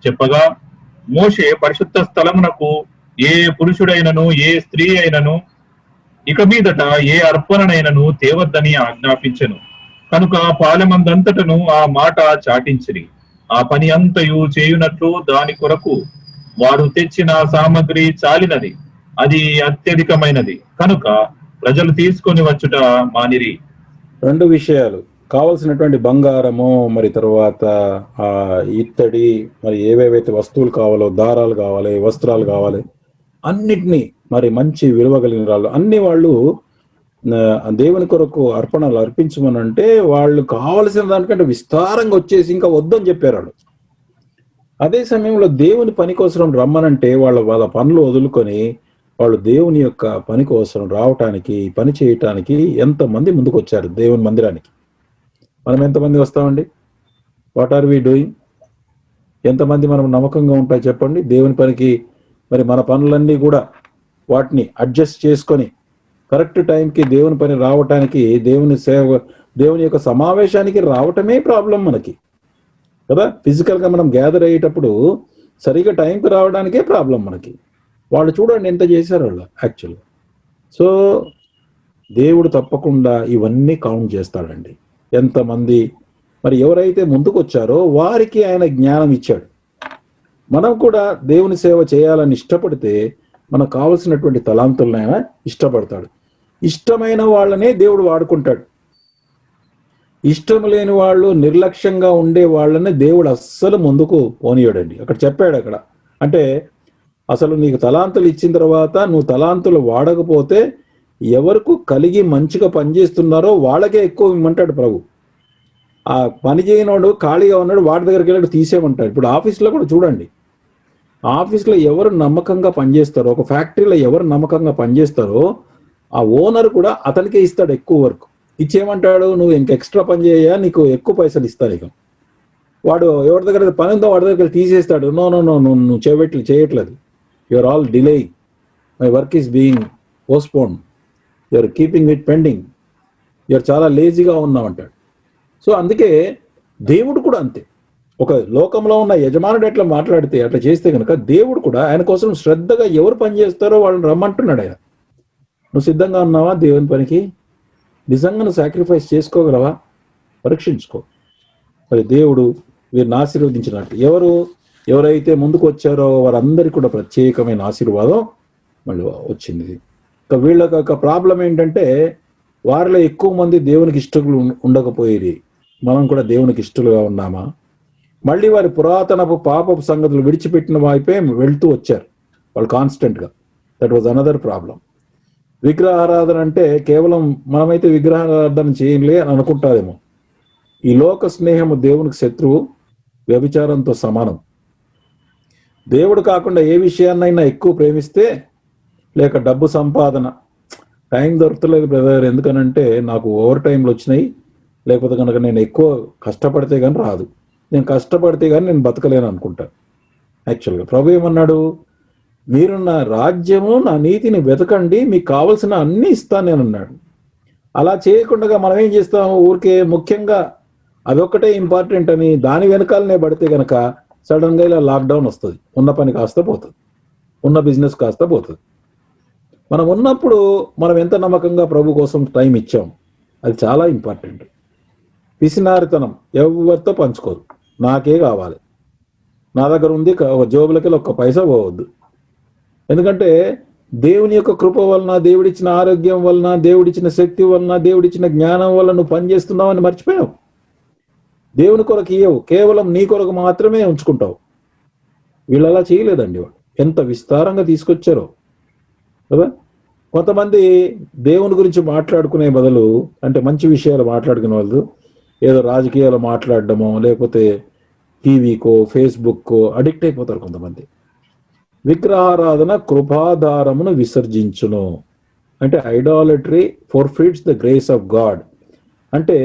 చెప్పగా, మోషే పరిశుద్ధ స్థలమునకు ఏ పురుషుడైనను ఏ స్త్రీ అయినను ఇక మీదట ఏ అర్పణనైనను తేవద్దని ఆజ్ఞాపించెను. కనుక పాలెమందంతటను ఆ మాట చాటించిరి. ఆ పని అంతయు చేయునట్లు దాని కొరకు వారు తెచ్చిన సామగ్రి చాలినది, అది అత్యధికమైనది కనుక ప్రజలు తీసుకొని వచ్చుట మానిరి. 2 విషయాలు కావలసినటువంటి బంగారము, మరి తర్వాత ఆ ఇత్తడి, మరి ఏవేవైతే వస్తువులు కావాలో, దారాలు కావాలి, వస్త్రాలు కావాలి, అన్నిటినీ మరి మంచి విలువ కలిగిన రాళ్ళు అన్ని వాళ్ళు దేవుని కొరకు అర్పణలు అర్పించమనంటే వాళ్ళు కావలసిన దానికంటే విస్తారంగా వచ్చేసి ఇంకా వద్దని చెప్పారు వాళ్ళు. అదే సమయంలో దేవుని పని కోసం రమ్మనంటే వాళ్ళ పనులు వదులుకొని వాళ్ళు దేవుని యొక్క పని కోసం రావటానికి, పని చేయటానికి ఎంతమంది ముందుకు వచ్చారు దేవుని మందిరానికి. మనం ఎంతమంది వస్తామండి? What are we doing? ఎంతమంది మనం నమ్మకంగా ఉంటాయి చెప్పండి దేవుని పనికి? మరి మన పనులన్నీ కూడా వాటిని అడ్జస్ట్ చేసుకొని కరెక్ట్ టైంకి దేవుని పని రావటానికి, దేవుని యొక్క సమావేశానికి రావటమే ప్రాబ్లం మనకి కదా. ఫిజికల్గా మనం గ్యాదర్ అయ్యేటప్పుడు సరిగా టైంకి రావడానికే ప్రాబ్లం మనకి. వాళ్ళు చూడండి ఎంత చేశారు వాళ్ళు యాక్చువల్గా. సో దేవుడు తప్పకుండా ఇవన్నీ కౌంట్ చేస్తాడండి. ఎంతమంది మరి ఎవరైతే ముందుకు వచ్చారో వారికి ఆయన జ్ఞానం ఇచ్చాడు. మనం కూడా దేవుని సేవ చేయాలని ఇష్టపడితే మనకు కావలసినటువంటి తలాంతులను ఆయన ఇష్టపడతాడు. ఇష్టమైన వాళ్ళనే దేవుడు వాడుకుంటాడు. ఇష్టం లేని వాళ్ళు, నిర్లక్ష్యంగా ఉండే వాళ్ళని దేవుడు అస్సలు ముందుకు పోనీయడండి. అక్కడ చెప్పాడు. అక్కడ అంటే అసలు నీకు తలాంతులు ఇచ్చిన తర్వాత నువ్వు తలాంతులు వాడకపోతే ఎవరికి కలిగి మంచిగా పనిచేస్తున్నారో వాళ్ళకే ఎక్కువ ఇమ్మంటాడు ప్రభు. ఆ పని చేయనోడు ఖాళీగా ఉన్నాడు, వాడి దగ్గరికి వెళ్ళి తీసేయమంటాడు. ఇప్పుడు ఆఫీస్లో కూడా చూడండి, ఆఫీస్లో ఎవరు నమ్మకంగా పనిచేస్తారో, ఒక ఫ్యాక్టరీలో ఎవరు నమ్మకంగా పనిచేస్తారో ఆ ఓనర్ కూడా అతనికే ఇస్తాడు ఎక్కువ వర్క్. ఇచ్చేయమంటాడు, నువ్వు ఇంక ఎక్స్ట్రా పని చేయ, నీకు ఎక్కువ పైసలు ఇస్తాను. ఇక వాడు ఎవరి దగ్గర పని ఉందో వాడి దగ్గర తీసేస్తాడు. నో నో నో నువ్వు చేయట్లేదు, you're all delay, my work is being postpone, you're keeping it pending, you're చాలా లేజీగా ఉన్నావు అంటాడు. సో అందుకే దేవుడు కూడా అంతే. ఒక లోకంలో ఉన్న యజమానుడు ఎట్లా మాట్లాడితే అట్లా చేస్తే కనుక దేవుడు కూడా ఆయన కోసం శ్రద్ధగా ఎవరు పని చేస్తారో వాళ్ళని రమ్మంటున్నాడు ఆయన. నువ్వు సిద్ధంగా ఉన్నావా దేవుని పనికి? నిజంగా నువ్వు సాక్రిఫైస్ చేసుకోగలవా? పరీక్షించుకో. మరి దేవుడు వీరిని ఆశీర్వదించినట్టు ఎవరైతే ముందుకు వచ్చారో వారందరికీ కూడా ప్రత్యేకమైన ఆశీర్వాదం మళ్ళీ వచ్చింది. ఇక వీళ్ళకి ప్రాబ్లం ఏంటంటే వారిలో ఎక్కువ మంది దేవునికి ఇష్టలు ఉండకపోయేది. మనం కూడా దేవునికి ఇష్టలుగా ఉన్నామా? మళ్ళీ వారి పురాతనపు పాపపు సంగతులు విడిచిపెట్టిన వైపే వెళ్తూ వచ్చారు వాళ్ళు కాన్స్టెంట్గా. That was another problem. విగ్రహారాధన అంటే కేవలం మనమైతే విగ్రహారాధన చేయలే అని అనుకుంటారేమో. ఈ లోక స్నేహము దేవునికి శత్రువు, వ్యభిచారంతో సమానం. దేవుడు కాకుండా ఏ విషయాన్నైనా ఎక్కువ ప్రేమిస్తే, లేక డబ్బు సంపాదన, టైం దొరకలేదు బ్రదర్ ఎందుకనంటే నాకు ఓవర్ టైంలు వచ్చినాయి, లేకపోతే కనుక నేను ఎక్కువ కష్టపడితే కానీ రాదు, నేను కష్టపడితే కానీ నేను బతకలేను అనుకుంటాను. యాక్చువల్గా ప్రభు ఏమన్నాడు? మీరు నా రాజ్యము నా నీతిని వెతకండి, మీకు కావలసిన అన్నీ ఇస్తాను నేను అన్నాడు. అలా చేయకుండా మనం ఏం చేస్తాము? ఊరికే ముఖ్యంగా అదొక్కటే ఇంపార్టెంట్ అని దాని వెనకాలనే పడితే కనుక సడన్గా ఇలా లాక్డౌన్ వస్తుంది, ఉన్న పని కాస్త పోతుంది, ఉన్న బిజినెస్ కాస్త పోతుంది. మనం ఉన్నప్పుడు మనం ఎంత నమ్మకంగా ప్రభు కోసం టైం ఇచ్చాం, అది చాలా ఇంపార్టెంట్. పిసినారితనం ఎవరితో పంచుకోదు, నాకే కావాలి, నా దగ్గర ఉంది, జోబులకి ఒక్క పైసా పోవద్దు. ఎందుకంటే దేవుని యొక్క కృప వలన, దేవుడిచ్చిన ఆరోగ్యం వలన, దేవుడిచ్చిన శక్తి వలన, దేవుడిచ్చిన జ్ఞానం వలన నువ్వు పనిచేస్తున్నావు అని మర్చిపోయావు. దేవుని కొరకు ఇయ్యవు, కేవలం నీ కొరకు మాత్రమే ఉంచుకుంటావు. వీళ్ళు అలా చేయలేదండి. వాళ్ళు ఎంత విస్తారంగా తీసుకొచ్చారో కదా. కొంతమంది దేవుని గురించి మాట్లాడుకునే బదులు, అంటే మంచి విషయాలు మాట్లాడుకునే వాళ్ళు ఏదో రాజకీయాలు మాట్లాడడమో లేకపోతే టీవీకో ఫేస్బుక్కో అడిక్ట్ అయిపోతారు కొంతమంది. విగ్రహారాధన కృపాధారమును విసర్జించును అంటే idolatry forfeits the grace of God. అంటే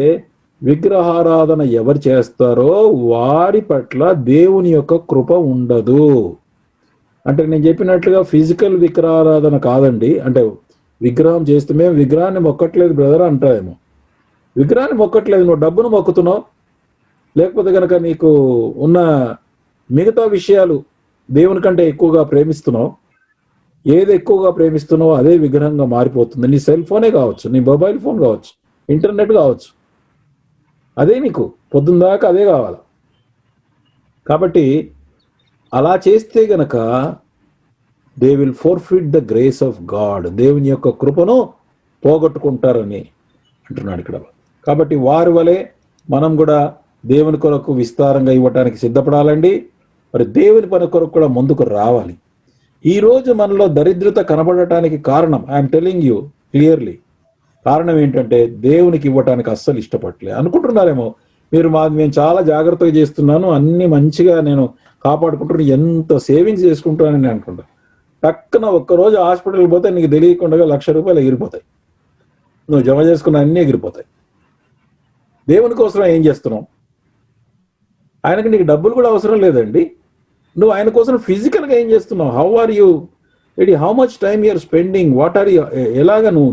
విగ్రహారాధన ఎవరు చేస్తారో వారి పట్ల దేవుని యొక్క కృప ఉండదు. అంటే నేను చెప్పినట్లుగా ఫిజికల్ విగ్రహారాధన కాదండి. అంటే విగ్రహం చేస్తే మేము విగ్రహాన్ని మొక్కట్లేదు బ్రదర్ అంటారేమో. విగ్రహాన్ని మొక్కట్లేదు, నువ్వు డబ్బును మొక్కుతున్నావు, లేకపోతే కనుక నీకు ఉన్న మిగతా విషయాలు దేవుని కంటే ఎక్కువగా ప్రేమిస్తున్నావు. ఏది ఎక్కువగా ప్రేమిస్తున్నావో అదే విగ్రహంగా మారిపోతుంది. నీ సెల్ ఫోనే కావచ్చు, నీ మొబైల్ ఫోన్ కావచ్చు, ఇంటర్నెట్ కావచ్చు, అదే నీకు పొద్దున్న దాకా అదే కావాలి. కాబట్టి అలా చేస్తే గనక they will forfeit the grace of God, దేవుని యొక్క కృపను పోగొట్టుకుంటారని అంటున్నాడు ఇక్కడ. కాబట్టి వారి వలె మనం కూడా దేవుని కొరకు విస్తారంగా ఇవ్వటానికి సిద్ధపడాలండి. మరి దేవుని పని కొరకు కూడా ముందుకు రావాలి. ఈరోజు మనలో దరిద్రత కనబడటానికి కారణం, ఐఎమ్ టెలింగ్ యూ క్లియర్లీ, కారణం ఏంటంటే దేవునికి ఇవ్వటానికి అస్సలు ఇష్టపడలే అనుకుంటున్నారేమో మీరు. మేము చాలా జాగ్రత్తగా చేస్తున్నాను, అన్ని మంచిగా నేను కాపాడుకుంటున్నాను, ఎంత సేవింగ్స్ చేసుకుంటానని నేను అనుకుంటా. టక్కున ఒక్కరోజు హాస్పిటల్కి పోతే నీకు తెలియకుండా ₹1,00,000 ఎగిరిపోతాయి. నువ్వు జమ చేసుకున్న అన్నీ ఎగిరిపోతాయి. దేవుని కోసం ఏం చేస్తున్నావు? ఆయనకి నీకు డబ్బులు కూడా అవసరం లేదండి. నువ్వు ఆయన కోసం ఫిజికల్గా ఏం చేస్తున్నావు? How are you ready? How much time you're spending? What are you? ఎలాగ నువ్వు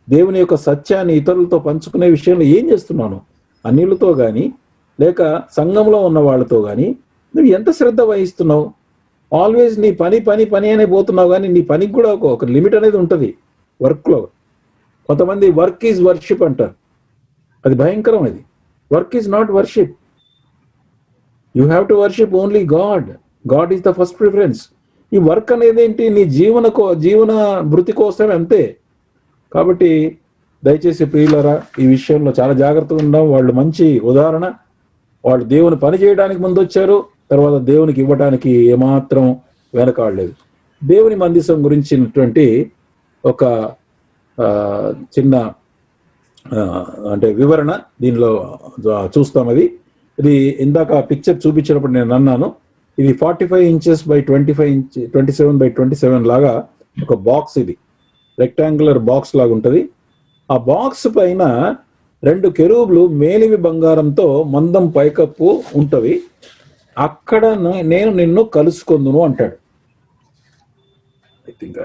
దేవుని యొక్క సత్యాన్ని ఇతరులతో పంచుకునే విషయంలో ఏం చేస్తున్నాను? అన్యులతో కానీ లేక సంఘంలో ఉన్న వాళ్ళతో కానీ నువ్వు ఎంత శ్రద్ధ వహిస్తున్నావు? ఆల్వేస్ నీ పని పని పని అనే పోతున్నావు, కానీ నీ పనికి కూడా ఒక లిమిట్ అనేది ఉంటుంది వర్క్లో. కొంతమంది వర్క్ ఈజ్ వర్షిప్ అంటారు, అది భయంకరం. అది work is not worship. You have to worship only God. God is the first preference. ఈ వర్క్ అనేది ఏంటి? నీ జీవన భృతి కోసం అంతే. కాబట్టి దయచేసి ప్రియులారా, ఈ విషయంలో చాలా జాగ్రత్తగా ఉందాం. వాళ్ళు మంచి ఉదాహరణ. వాళ్ళు దేవుని పని చేయడానికి ముందు వచ్చారు, తర్వాత దేవునికి ఇవ్వడానికి ఏమాత్రం వెనకాడలేదు. దేవుని మందిసం గురించినటువంటి ఒక చిన్న అంటే వివరణ దీనిలో చూస్తాం. ఇది ఇందాక పిక్చర్ చూపించినప్పుడు నేను అన్నాను, ఇది 45 ఇంచెస్ బై 27 బై 27 లాగా ఒక బాక్స్. ఇది రెక్టాంగులర్ బాక్స్ లాగా ఉంటుంది. ఆ బాక్స్ పైన 2 కెరూబులు మేలిమి బంగారంతో మందం పైకప్పు ఉంటవి. అక్కడ నేను నిన్ను కలుసుకొందును అంటాడు. ఐ థింక్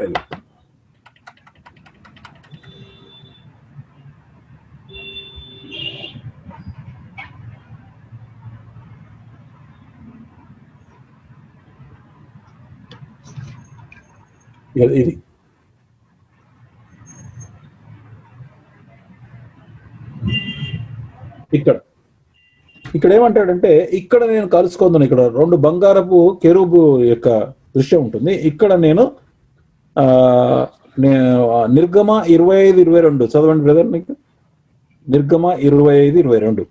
ఇది ఇక్కడ ఏమంటాడంటే, ఇక్కడ నేను కలుసుకుందాను. ఇక్కడ 2 బంగారపు కెరూబు యొక్క దృశ్యం ఉంటుంది. ఇక్కడ నేను నిర్గమ 25:22 చదవండి బ్రదర్. మీకు నిర్గమ 25:22.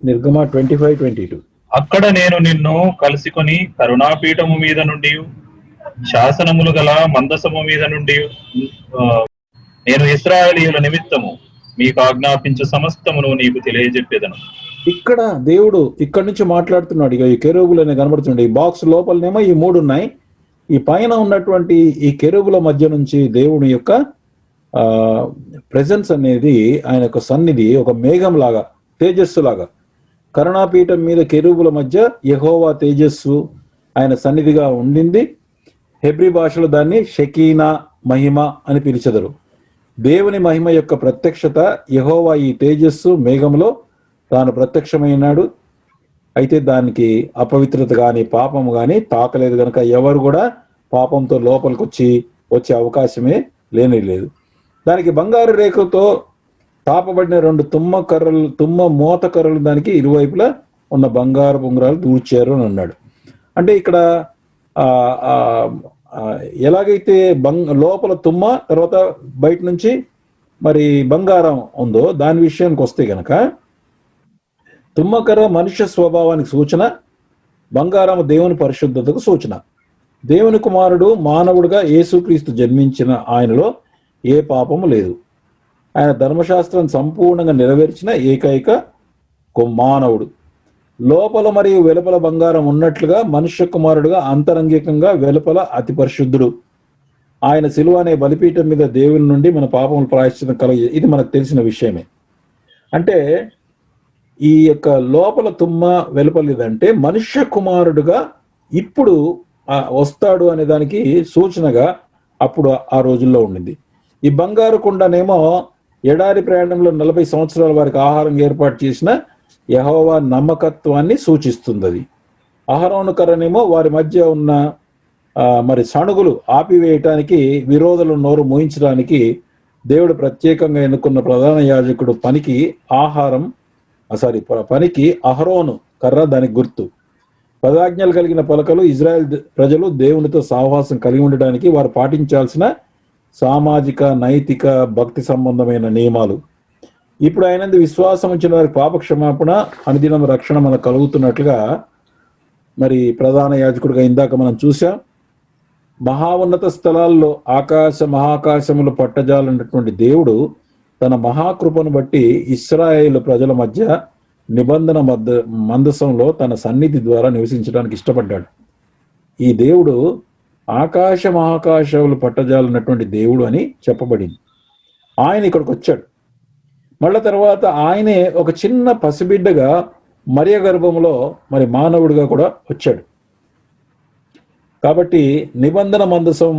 నిర్గమ 25:22. అక్కడ నేను నిన్ను కలుసుకొని కరుణాపీఠము మీద నుండి శాసనములు గల మందసము మీద నుండి నేను ఇశ్రాయేలీయుల నిమిత్తము మీకు ఆజ్ఞాపించే సమస్తమును నీకు తెలియజెప్పేదను. ఇక్కడ దేవుడు ఇక్కడి నుంచి మాట్లాడుతున్నాడు. ఇక ఈ కెరూబులు అనే కనబడుతున్నాడు. ఈ బాక్స్ లోపలనేమో ఈ 3 ఉన్నాయి. ఈ పైన ఉన్నటువంటి ఈ కెరూబుల మధ్య నుంచి దేవుని యొక్క ప్రెజెన్స్ అనేది, ఆయన యొక్క సన్నిధి ఒక మేఘం లాగా, తేజస్సు లాగా, కరుణాపీఠం మీద కెరూబుల మధ్య యెహోవా తేజస్సు ఆయన సన్నిధిగా ఉండింది. హెబ్రీ భాషలో దాన్ని షకీనా మహిమ అని పిలిచెదరు. దేవుని మహిమ యొక్క ప్రత్యక్షత, యెహోవా ఈ తేజస్సు మేఘంలో తాను ప్రత్యక్షమైనాడు. అయితే దానికి అపవిత్రత కానీ పాపము కానీ తాకలేదు కనుక ఎవరు కూడా పాపంతో లోపలికి వచ్చే అవకాశమే లేదు. దానికి బంగారు రేకుతో తాపబడిన 2 తుమ్మ మోత కర్రలు దానికి ఇరువైపులా ఉన్న బంగారు ఉంగరాలు దూర్చారు అని అన్నాడు. అంటే ఇక్కడ ఎలాగైతే లోపల తుమ్మ తర్వాత బయట నుంచి మరి బంగారం ఉందో దాని విషయానికి వస్తే గనక తుమ్మకర్ర మనుష్య స్వభావానికి సూచన, బంగారం దేవుని పరిశుద్ధతకు సూచన. దేవుని కుమారుడు మానవుడిగా యేసుక్రీస్తు జన్మించిన ఆయనలో ఏ పాపము లేదు. ఆయన ధర్మశాస్త్రం సంపూర్ణంగా నెరవేర్చిన ఏకైక మానవుడు. లోపల మరియు వెలుపల బంగారం ఉన్నట్లుగా మనుష్య కుమారుడుగా అంతరంగికంగా వెలుపల అతి పరిశుద్ధుడు. ఆయన శిలువ అనే బలిపీఠం మీద దేవుని నుండి మన పాపములు ప్రాయశ్చిత్తం కలిగి, ఇది మనకు తెలిసిన విషయమే. అంటే ఈ యొక్క లోపల తుమ్మ వెలుపలిదంటే మనుష్య కుమారుడుగా ఇప్పుడు వస్తాడు అనే దానికి సూచనగా అప్పుడు ఆ రోజుల్లో ఉండింది. ఈ బంగారు కుండనేమో ఎడారి ప్రయాణంలో 40 సంవత్సరాల వారికి ఆహారం ఏర్పాటు చేసిన యెహోవా నమ్మకత్వాన్ని సూచిస్తుంది. అది అహరోను కర్రనేమో వారి మధ్య ఉన్న మరి సణుగులు ఆపివేయటానికి, విరోధుల నోరు మోయించడానికి దేవుడు ప్రత్యేకంగా ఎన్నుకున్న ప్రధాన యాజకుడు పనికి అహరోను కర్ర దానికి గుర్తు. 10 ఆజ్ఞలు కలిగిన పలకలు ఇజ్రాయెల్ ప్రజలు దేవునితో సహవాసం కలిగి ఉండడానికి వారు పాటించాల్సిన సామాజిక, నైతిక, భక్తి సంబంధమైన నియమాలు. ఇప్పుడు ఆయనందు విశ్వాసం ఉంచిన వారికి పాప క్షమాపణ, అనుదినం రక్షణ మనకు కలుగుతున్నట్లుగా మరి ప్రధాన యాజకుడిగా ఇందాక మనం చూసాం. మహా ఉన్నత స్థలాల్లో మహాకాశములు పట్టజాలన్నటువంటి దేవుడు తన మహాకృపను బట్టి ఇశ్రాయేలు ప్రజల మధ్య నిబంధన మందసంలో తన సన్నిధి ద్వారా నివసించడానికి ఇష్టపడ్డాడు. ఈ దేవుడు మహాకాశములు పట్టజాలన్నటువంటి దేవుడు అని చెప్పబడింది. ఆయన ఇక్కడికి వచ్చాడు. మళ్ళా తర్వాత ఆయనే ఒక చిన్న పసిబిడ్డగా మరియ గర్భంలో మరి మానవుడిగా కూడా వచ్చాడు. కాబట్టి నిబంధన మందసం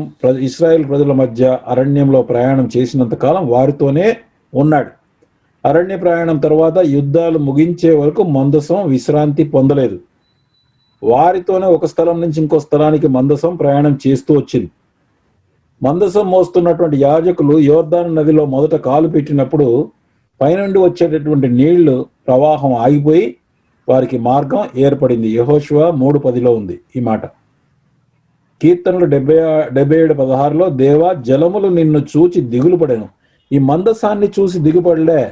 ఇశ్రాయేల్ ప్రజల మధ్య అరణ్యంలో ప్రయాణం చేసినంత కాలం వారితోనే ఉన్నాడు. అరణ్య ప్రయాణం తర్వాత యుద్ధాలు ముగించే వరకు మందసం విశ్రాంతి పొందలేదు. వారితోనే ఒక స్థలం నుంచి ఇంకో స్థలానికి మందసం ప్రయాణం చేస్తూ వచ్చింది. మందసం మోస్తున్నటువంటి యాజకులు యోర్దాను నదిలో మొదట కాలు పెట్టినప్పుడు పైనుండి వచ్చేటటువంటి నీళ్లు ప్రవాహం ఆగిపోయి వారికి మార్గం ఏర్పడింది. యెహోషువ 3:10లో ఉంది ఈ మాట. కీర్తనలు 77:16లో దేవా జలములు నిన్ను చూచి దిగులు పడెను. ఈ మందసాన్ని చూసి దిగుపడలే,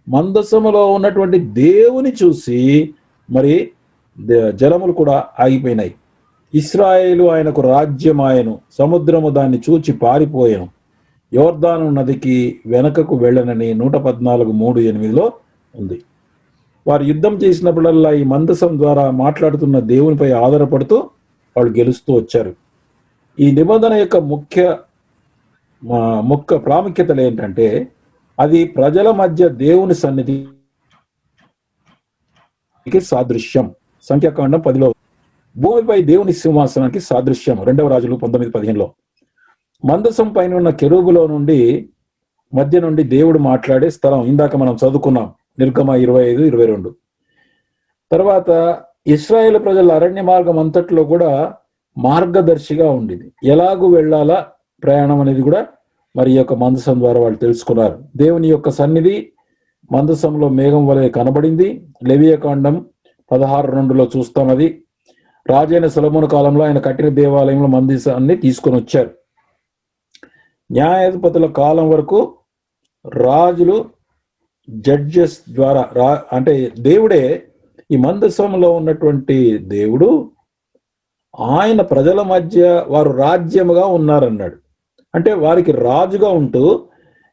మందసములో ఉన్నటువంటి దేవుని చూసి మరి జలములు కూడా ఆగిపోయినాయి. ఇశ్రాయేలు ఆయనకు రాజ్యమాయను, సముద్రము దాన్ని చూచి పారిపోయాను, యోర్దాను నదికి వెనకకు వెళ్ళనని 114:3-8లో ఉంది. వారు యుద్ధం చేసినప్పుడల్లా ఈ మందసం ద్వారా మాట్లాడుతున్న దేవునిపై ఆధారపడుతూ వాళ్ళు గెలుస్తూ వచ్చారు. ఈ నిబంధన యొక్క ముఖ్య ప్రాముఖ్యతలు ఏంటంటే అది ప్రజల మధ్య దేవుని సన్నిధికి సాదృశ్యం. సంఖ్యాకాండం 10లో భూమిపై దేవుని సింహాసనానికి సాదృశ్యం. 2వ రాజులు 19:15లో మందసం పైన ఉన్న కెరూబులో నుండి మధ్య నుండి దేవుడు మాట్లాడే స్థలం ఇందాక మనం చదువుకున్నాం, నిర్గమ 25-22. తర్వాత ఇశ్రాయేలు ప్రజల అరణ్య మార్గం అంతట్లో కూడా మార్గదర్శిగా ఉండేది. ఎలాగూ వెళ్ళాలా ప్రయాణం అనేది కూడా మరి యొక్క మందసం ద్వారా వాళ్ళు తెలుసుకున్నారు. దేవుని యొక్క సన్నిధి మందసంలో మేఘం వలె కనబడింది. లెవియకాండం 16:2లో చూస్తాం. అది రాజైన సొలొమోను కాలంలో ఆయన కట్టిన దేవాలయంలో మందసాన్ని తీసుకొని వచ్చారు. న్యాయాధిపతుల కాలం వరకు రాజులు జడ్జెస్ ద్వారా అంటే దేవుడే ఈ మందసంలో ఉన్నటువంటి దేవుడు ఆయన ప్రజల మధ్య వారు రాజ్యముగా ఉన్నారన్నాడు. అంటే వారికి రాజుగా ఉంటూ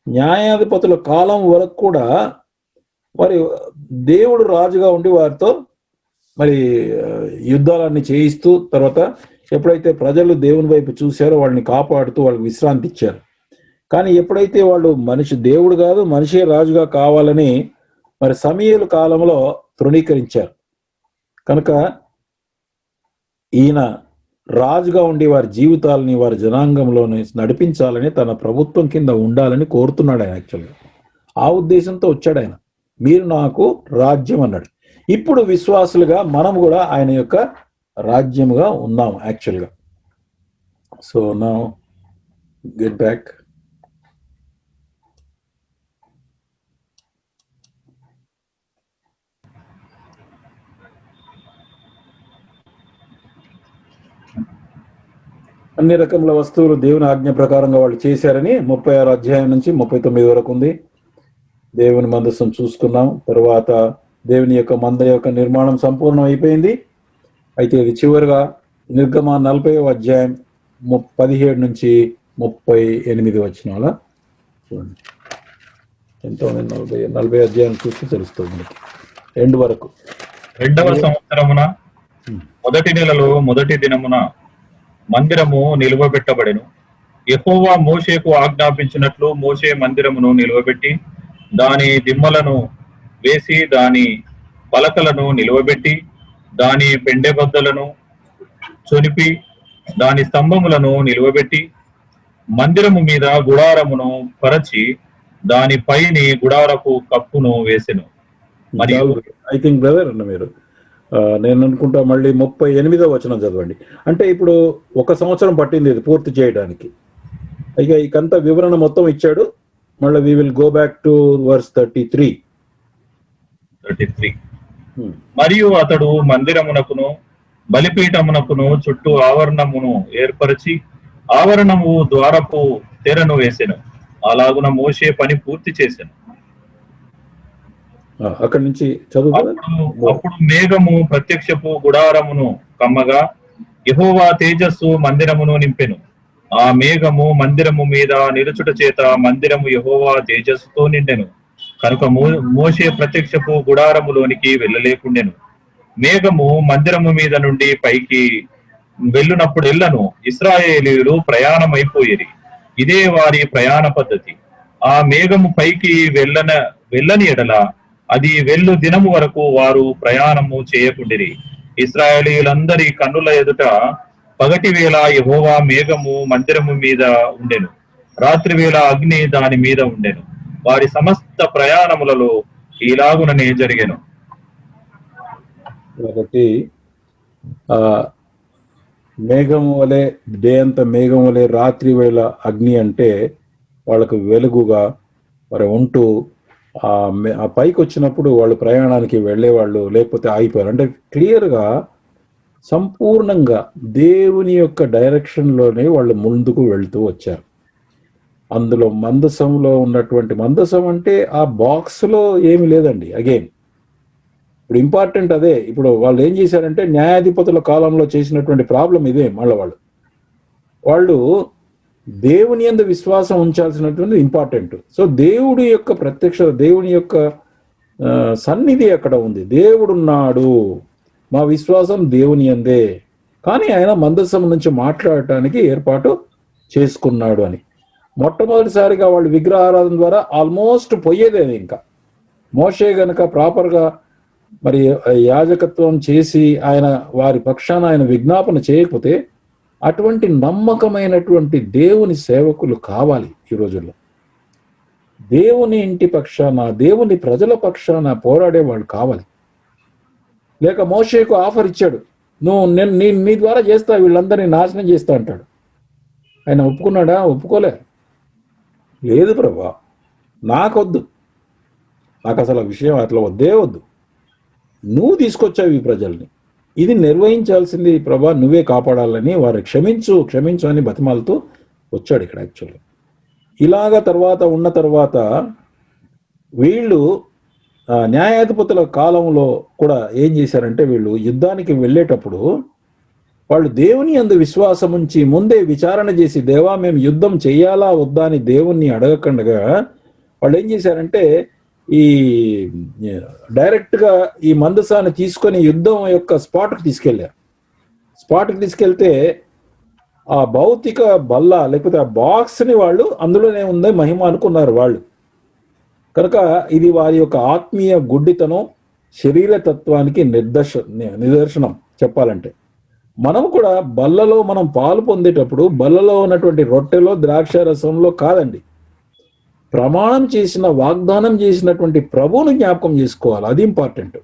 న్యాయాధిపతుల కాలం వరకు కూడా మరి దేవుడు రాజుగా ఉండి వారితో మరి యుద్ధాలన్నీ చేయిస్తూ, తర్వాత ఎప్పుడైతే ప్రజలు దేవుని వైపు చూశారో వాళ్ళని కాపాడుతూ వాళ్ళకి విశ్రాంతి ఇచ్చారు. కానీ ఎప్పుడైతే వాళ్ళు దేవుడు కాదు మనిషే రాజుగా కావాలని మరి సమూయేలు కాలంలో తృణీకరించారు. కనుక ఈయన రాజుగా ఉండి వారి జీవితాలని వారి జనాంగంలోని నడిపించాలని, తన ప్రభుత్వం కింద ఉండాలని కోరుతున్నాడు ఆయన. యాక్చువల్గా ఆ ఉద్దేశంతో వచ్చాడు ఆయన. మీరు నాకు రాజ్యం అన్నాడు. ఇప్పుడు విశ్వాసులుగా మనం కూడా ఆయన యొక్క రాజ్యముగా ఉన్నాం యాక్చువల్గా. So now get back. అన్ని రకముల వస్తువులు దేవుని ఆజ్ఞ ప్రకారంగా వాళ్ళు చేశారని 36 అధ్యాయం నుంచి 39 వరకు ఉంది. దేవుని మందసం చూసుకున్నాం. తర్వాత దేవుని యొక్క మంద యొక్క నిర్మాణం సంపూర్ణం అయిపోయింది. అయితే ఇది చివరిగా నిర్గమ 40వ అధ్యాయం 17 నుంచి 38 వచనాల చూడండి. ఎంతో 40 అధ్యాయం చూస్తే తెలుస్తుంది మనకి ఎండ్ వరకు. 2వ సంవత్సరమున మొదటి నెలలో మొదటి దినమున మందిరము నిలువబెట్టబడెను. యెహోవా మోషేకు ఆజ్ఞాపించినట్లు మోషే మందిరమును నిలువబెట్టి దాని దిమ్మలను వేసి దాని పలకలను నిలువబెట్టి దాని పెండెబద్దలను చొనిపి దాని స్తంభములను నిలువబెట్టి మందిరము మీద గుడారమును పరచి దాని పైని గుడారపు కప్పును వేసెను. మరియు ఐ థింక్ బ్రదర్ అన్న మీరు నేను అనుకుంటా మళ్ళీ 38వ వచనం చదవండి. అంటే ఇప్పుడు 1 సంవత్సరం పట్టింది ఇది పూర్తి చేయడానికి. ఇక ఇకంతా వివరణ మొత్తం ఇచ్చాడు. మళ్ళీ we will go back to verse 33. మరియు అతడు మందిరమునకును బలిపీఠమునకును చుట్టూ ఆవరణమును ఏర్పరిచి ఆవరణము ద్వారపు తెరను వేసెను. అలాగున మోషే పని పూర్తి చేసెను. అక్కడి నుంచి చదువు. అప్పుడు మేఘము ప్రత్యక్షపు గుడారమును కమ్మగా యెహోవా తేజస్సు మందిరమును నింపెను. ఆ మేఘము మందిరము మీద నిలుచుట చేత మందిరము యెహోవా తేజస్సుతో నిండెను. కనుక మోషే ప్రత్యక్షపు గుడారములోనికి వెళ్ళలేకుండెను. మేఘము మందిరము మీద నుండి పైకి వెళ్ళునప్పుడెల్లను ఇశ్రాయేలీయులు ప్రయాణమైపోయేది. ఇదే వారి ప్రయాణ పద్ధతి. ఆ మేఘము పైకి వెళ్ళని ఎడల అది వెళ్ళు దినము వరకు వారు ప్రయాణము చేయకుండిరి. ఇశ్రాయేలీయులందరి కన్నుల ఎదుట పగటి వేళ యెహోవా మేఘము మందిరము మీద ఉండెను, రాత్రి వేళ అగ్ని దాని మీద ఉండెను. వారి సమస్త ప్రయాణములలో ఇలాగుననే జరిగెను. కాబట్టి మేఘము వలె డే అంతా మేఘం వలె రాత్రి వేళ అగ్ని అంటే వాళ్ళకు వెలుగుగా మరి ఉంటూ ఆ పైకి వచ్చినప్పుడు వాళ్ళు ప్రయాణానికి వెళ్ళేవాళ్ళు, లేకపోతే ఆగిపోయారు. అంటే క్లియర్గా సంపూర్ణంగా దేవుని యొక్క డైరెక్షన్లోనే వాళ్ళు ముందుకు వెళ్తూ వచ్చారు. అందులో మందసంలో ఉన్నటువంటి మందసం అంటే ఆ బాక్స్లో ఏమి లేదండి. అగైన్ ఇప్పుడు ఇంపార్టెంట్ అదే. ఇప్పుడు వాళ్ళు ఏం చేశారంటే న్యాయాధిపతుల కాలంలో చేసినటువంటి ప్రాబ్లం ఇదే. మళ్ళీ వాళ్ళు దేవుని యందు విశ్వాసం ఉంచాల్సినటువంటి ఇంపార్టెంట్. సో దేవుడి యొక్క ప్రత్యక్షత, దేవుని యొక్క సన్నిధి అక్కడ ఉంది. దేవుడున్నాడు, మా విశ్వాసం దేవుని యందే, కానీ ఆయన మందసం నుంచి మాట్లాడటానికి ఏర్పాటు చేసుకున్నాడు అని. మొట్టమొదటిసారిగా వాళ్ళు విగ్రహారాధన ద్వారా ఆల్మోస్ట్ పోయేదేది. ఇంకా మోషే గనక ప్రాపర్గా మరి యాజకత్వం చేసి ఆయన వారి పక్షాన ఆయన విజ్ఞాపన చేయకపోతే అటువంటి నమ్మకమైనటువంటి దేవుని సేవకులు కావాలి ఈ రోజుల్లో. దేవుని ఇంటి పక్షాన, దేవుని ప్రజల పక్షాన పోరాడే వాళ్ళు కావాలి. లేక మోషేకు ఆఫర్ ఇచ్చాడు, నేను నీ ద్వారా చేస్తా, వీళ్ళందరినీ నాశనం చేస్తా అంటాడు. ఆయన ఒప్పుకున్నాడా? ఒప్పుకోలే. లేదు ప్రభా, నాకొద్దు, నాకు అసలు ఆ విషయం అట్లా వద్దు, నువ్వు తీసుకొచ్చావు ఈ ప్రజల్ని, ఇది నిర్వహించాల్సింది ప్రభా, నువ్వే కాపాడాలని వారు క్షమించు అని బతిమాలతో వచ్చాడు ఇక్కడ యాక్చువల్గా. ఇలాగా ఉన్న తర్వాత వీళ్ళు న్యాయాధిపతుల కాలంలో కూడా ఏం చేశారంటే వీళ్ళు యుద్ధానికి వెళ్ళేటప్పుడు వాళ్ళు దేవుని యందు విశ్వాసం ఉంచి ముందే విచారణ చేసి, దేవా మేము యుద్ధం చెయ్యాలా వద్దా అని దేవుణ్ణి అడగకుండా వాళ్ళు ఏం చేశారంటే ఈ డైరెక్ట్గా ఈ మందసాన్ని తీసుకొని యుద్ధం యొక్క స్పాట్కి తీసుకెళ్తే ఆ భౌతిక బల్ల లేకపోతే ఆ బాక్స్ని వాళ్ళు అందులోనే ఉందే మహిమ అనుకున్నారు వాళ్ళు. కనుక ఇది వారి యొక్క ఆత్మీయ గుడ్డితనం, శరీర తత్వానికి నిదర్శనం చెప్పాలంటే. మనం కూడా బల్లలో మనం పాలు పొందేటప్పుడు బల్లలో ఉన్నటువంటి రొట్టెలో ద్రాక్ష రసంలో కాదండి, ప్రమాణం చేసిన వాగ్దానం చేసినటువంటి ప్రభువును జ్ఞాపకం చేసుకోవాలి. అది ఇంపార్టెంట్.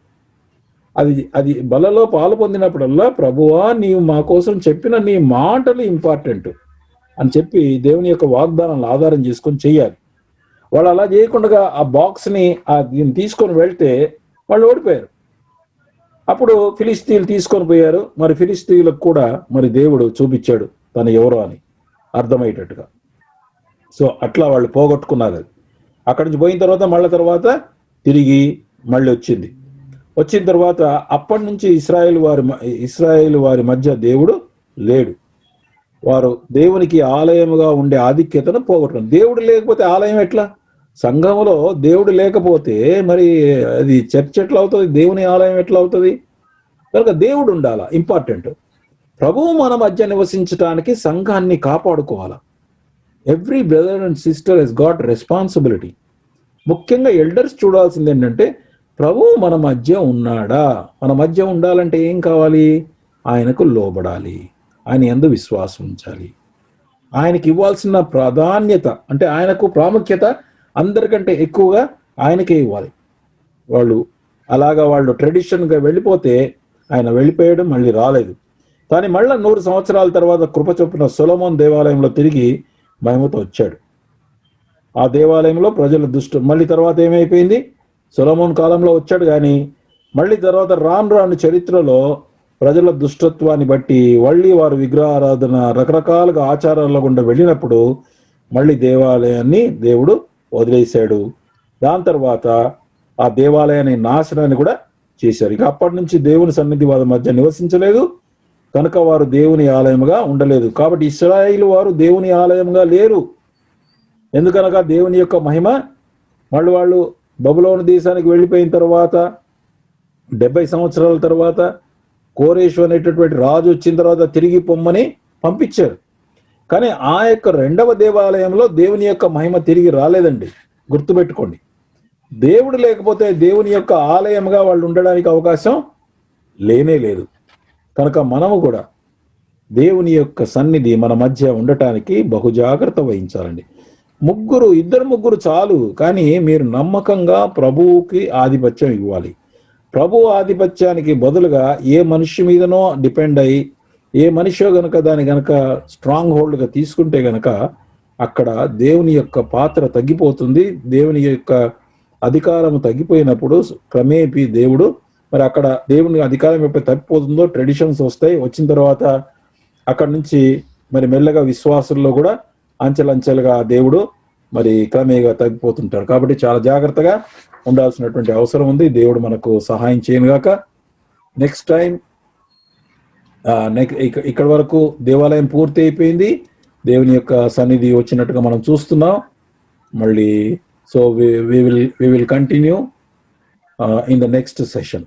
అది బలలో పాలు పొందినప్పుడల్లా, ప్రభువా నీవు మా కోసం చెప్పిన నీ మాటలు ఇంపార్టెంట్ అని చెప్పి దేవుని యొక్క వాగ్దానాలను ఆధారం చేసుకొని చెయ్యాలి. వాళ్ళు అలా చేయకుండా ఆ బాక్స్ని దీన్ని తీసుకొని వెళ్తే వాళ్ళు ఓడిపోయారు. అప్పుడు ఫిలిస్తీన్లు తీసుకొని పోయారు. మరి ఫిలిస్తీన్లకు కూడా మరి దేవుడు చూపించాడు తను ఎవరో అని అర్థమయ్యేటట్టుగా. సో అట్లా వాళ్ళు పోగొట్టుకున్నారు. అది అక్కడి నుంచి పోయిన తర్వాత తిరిగి మళ్ళీ వచ్చిన తర్వాత అప్పటి నుంచి ఇశ్రాయేలు వారి మధ్య దేవుడు లేడు. వారు దేవునికి ఆలయముగా ఉండే ఆధిక్యతను పోగొట్టుకున్నారు. దేవుడు లేకపోతే ఆలయం ఎట్లా? సంఘములో దేవుడు లేకపోతే మరి అది చర్చ్ ఎట్లా అవుతుంది? దేవుని ఆలయం ఎట్లా అవుతుంది? కనుక దేవుడు ఉండాలా, ఇంపార్టెంట్. ప్రభువు మన మధ్య నివసించడానికి సంఘాన్ని కాపాడుకోవాలా. Every brother and sister has got responsibility. ముఖ్యంగా ఎల్డర్స్ చూడాల్సింది ఏంటంటే, ప్రభువు మన మధ్య ఉన్నాడా? మన మధ్య ఉండాలంటే ఏం కావాలి? ఆయనకు లోబడాలి, ఆయన యందు విశ్వాసం ఉంచాలి, ఆయనకి ఇవ్వాల్సిన ప్రాధాన్యత అంటే ఆయనకు ప్రాముఖ్యత అందరికంటే ఎక్కువగా ఆయనకే ఇవ్వాలి. వాళ్ళు ట్రెడిషన్గా వెళ్ళిపోతే ఆయన వెళ్ళిపోయాడు, మళ్ళీ రాలేదు. కానీ మళ్ళీ 100 సంవత్సరాల తర్వాత కృప చొప్పున సొలొమోన్ దేవాలయంలో తిరిగి మహిమతో వచ్చాడు. ఆ దేవాలయంలో ప్రజల మళ్ళీ తర్వాత ఏమైపోయింది? సొలొమోన్ కాలంలో వచ్చాడు, కానీ మళ్ళీ తర్వాత రాను చరిత్రలో ప్రజల దుష్టత్వాన్ని బట్టి మళ్ళీ వారు విగ్రహారాధన రకరకాలుగా ఆచారాల గుండా వెళ్ళినప్పుడు మళ్ళీ దేవాలయాన్ని దేవుడు వదిలేశాడు. దాని తర్వాత ఆ దేవాలయాన్ని నాశనాన్ని కూడా చేశారు. ఇక అప్పటి నుంచి దేవుని సన్నిధి వారి మధ్య నివసించలేదు, కనుక వారు దేవుని ఆలయముగా ఉండలేదు. కాబట్టి ఇశ్రాయేలు వారు దేవుని ఆలయంగా లేరు. ఎందుకనగా దేవుని యొక్క మహిమ మళ్ళీ వాళ్ళు బబులోను దేశానికి వెళ్ళిపోయిన తర్వాత 70 సంవత్సరాల తర్వాత కోరేషు అనేటటువంటి రాజు వచ్చిన తర్వాత తిరిగి పొమ్మని పంపించారు. కానీ ఆ యొక్క 2వ దేవాలయంలో దేవుని యొక్క మహిమ తిరిగి రాలేదండి. గుర్తుపెట్టుకోండి, దేవుడు లేకపోతే దేవుని యొక్క ఆలయంగా వాళ్ళు ఉండడానికి అవకాశం లేనే లేదు. కనుక మనము కూడా దేవుని యొక్క సన్నిధి మన మధ్య ఉండటానికి బహు జాగ్రత్త వహించాలండి. 2 ముగ్గురు చాలు, కానీ మీరు నమ్మకంగా ప్రభువుకి ఆధిపత్యం ఇవ్వాలి. ప్రభు ఆధిపత్యానికి బదులుగా ఏ మనిషి మీదనో డిపెండ్ అయ్యి ఏ మనిషో గనక దాన్ని గనక స్ట్రాంగ్ హోల్డ్గా తీసుకుంటే గనక అక్కడ దేవుని యొక్క పాత్ర తగ్గిపోతుంది. దేవుని యొక్క అధికారం తగ్గిపోయినప్పుడు క్రమేపీ దేవుడు మరి అక్కడ దేవుని అధికారం ఎప్పుడు తగ్గిపోతుందో ట్రెడిషన్స్ వస్తాయి. వచ్చిన తర్వాత అక్కడ నుంచి మరి మెల్లగా విశ్వాసుల్లో కూడా అంచెలంచెలుగా దేవుడు మరి క్రమేగా తగ్గిపోతుంటారు. కాబట్టి చాలా జాగ్రత్తగా ఉండాల్సినటువంటి అవసరం ఉంది. దేవుడు మనకు సహాయం చేయనుగాక. నెక్స్ట్ టైం ఇక్కడ వరకు దేవాలయం పూర్తి అయిపోయింది. దేవుని యొక్క సన్నిధి వచ్చినట్టుగా మనం చూస్తున్నాం. మళ్ళీ so we will continue in the next session.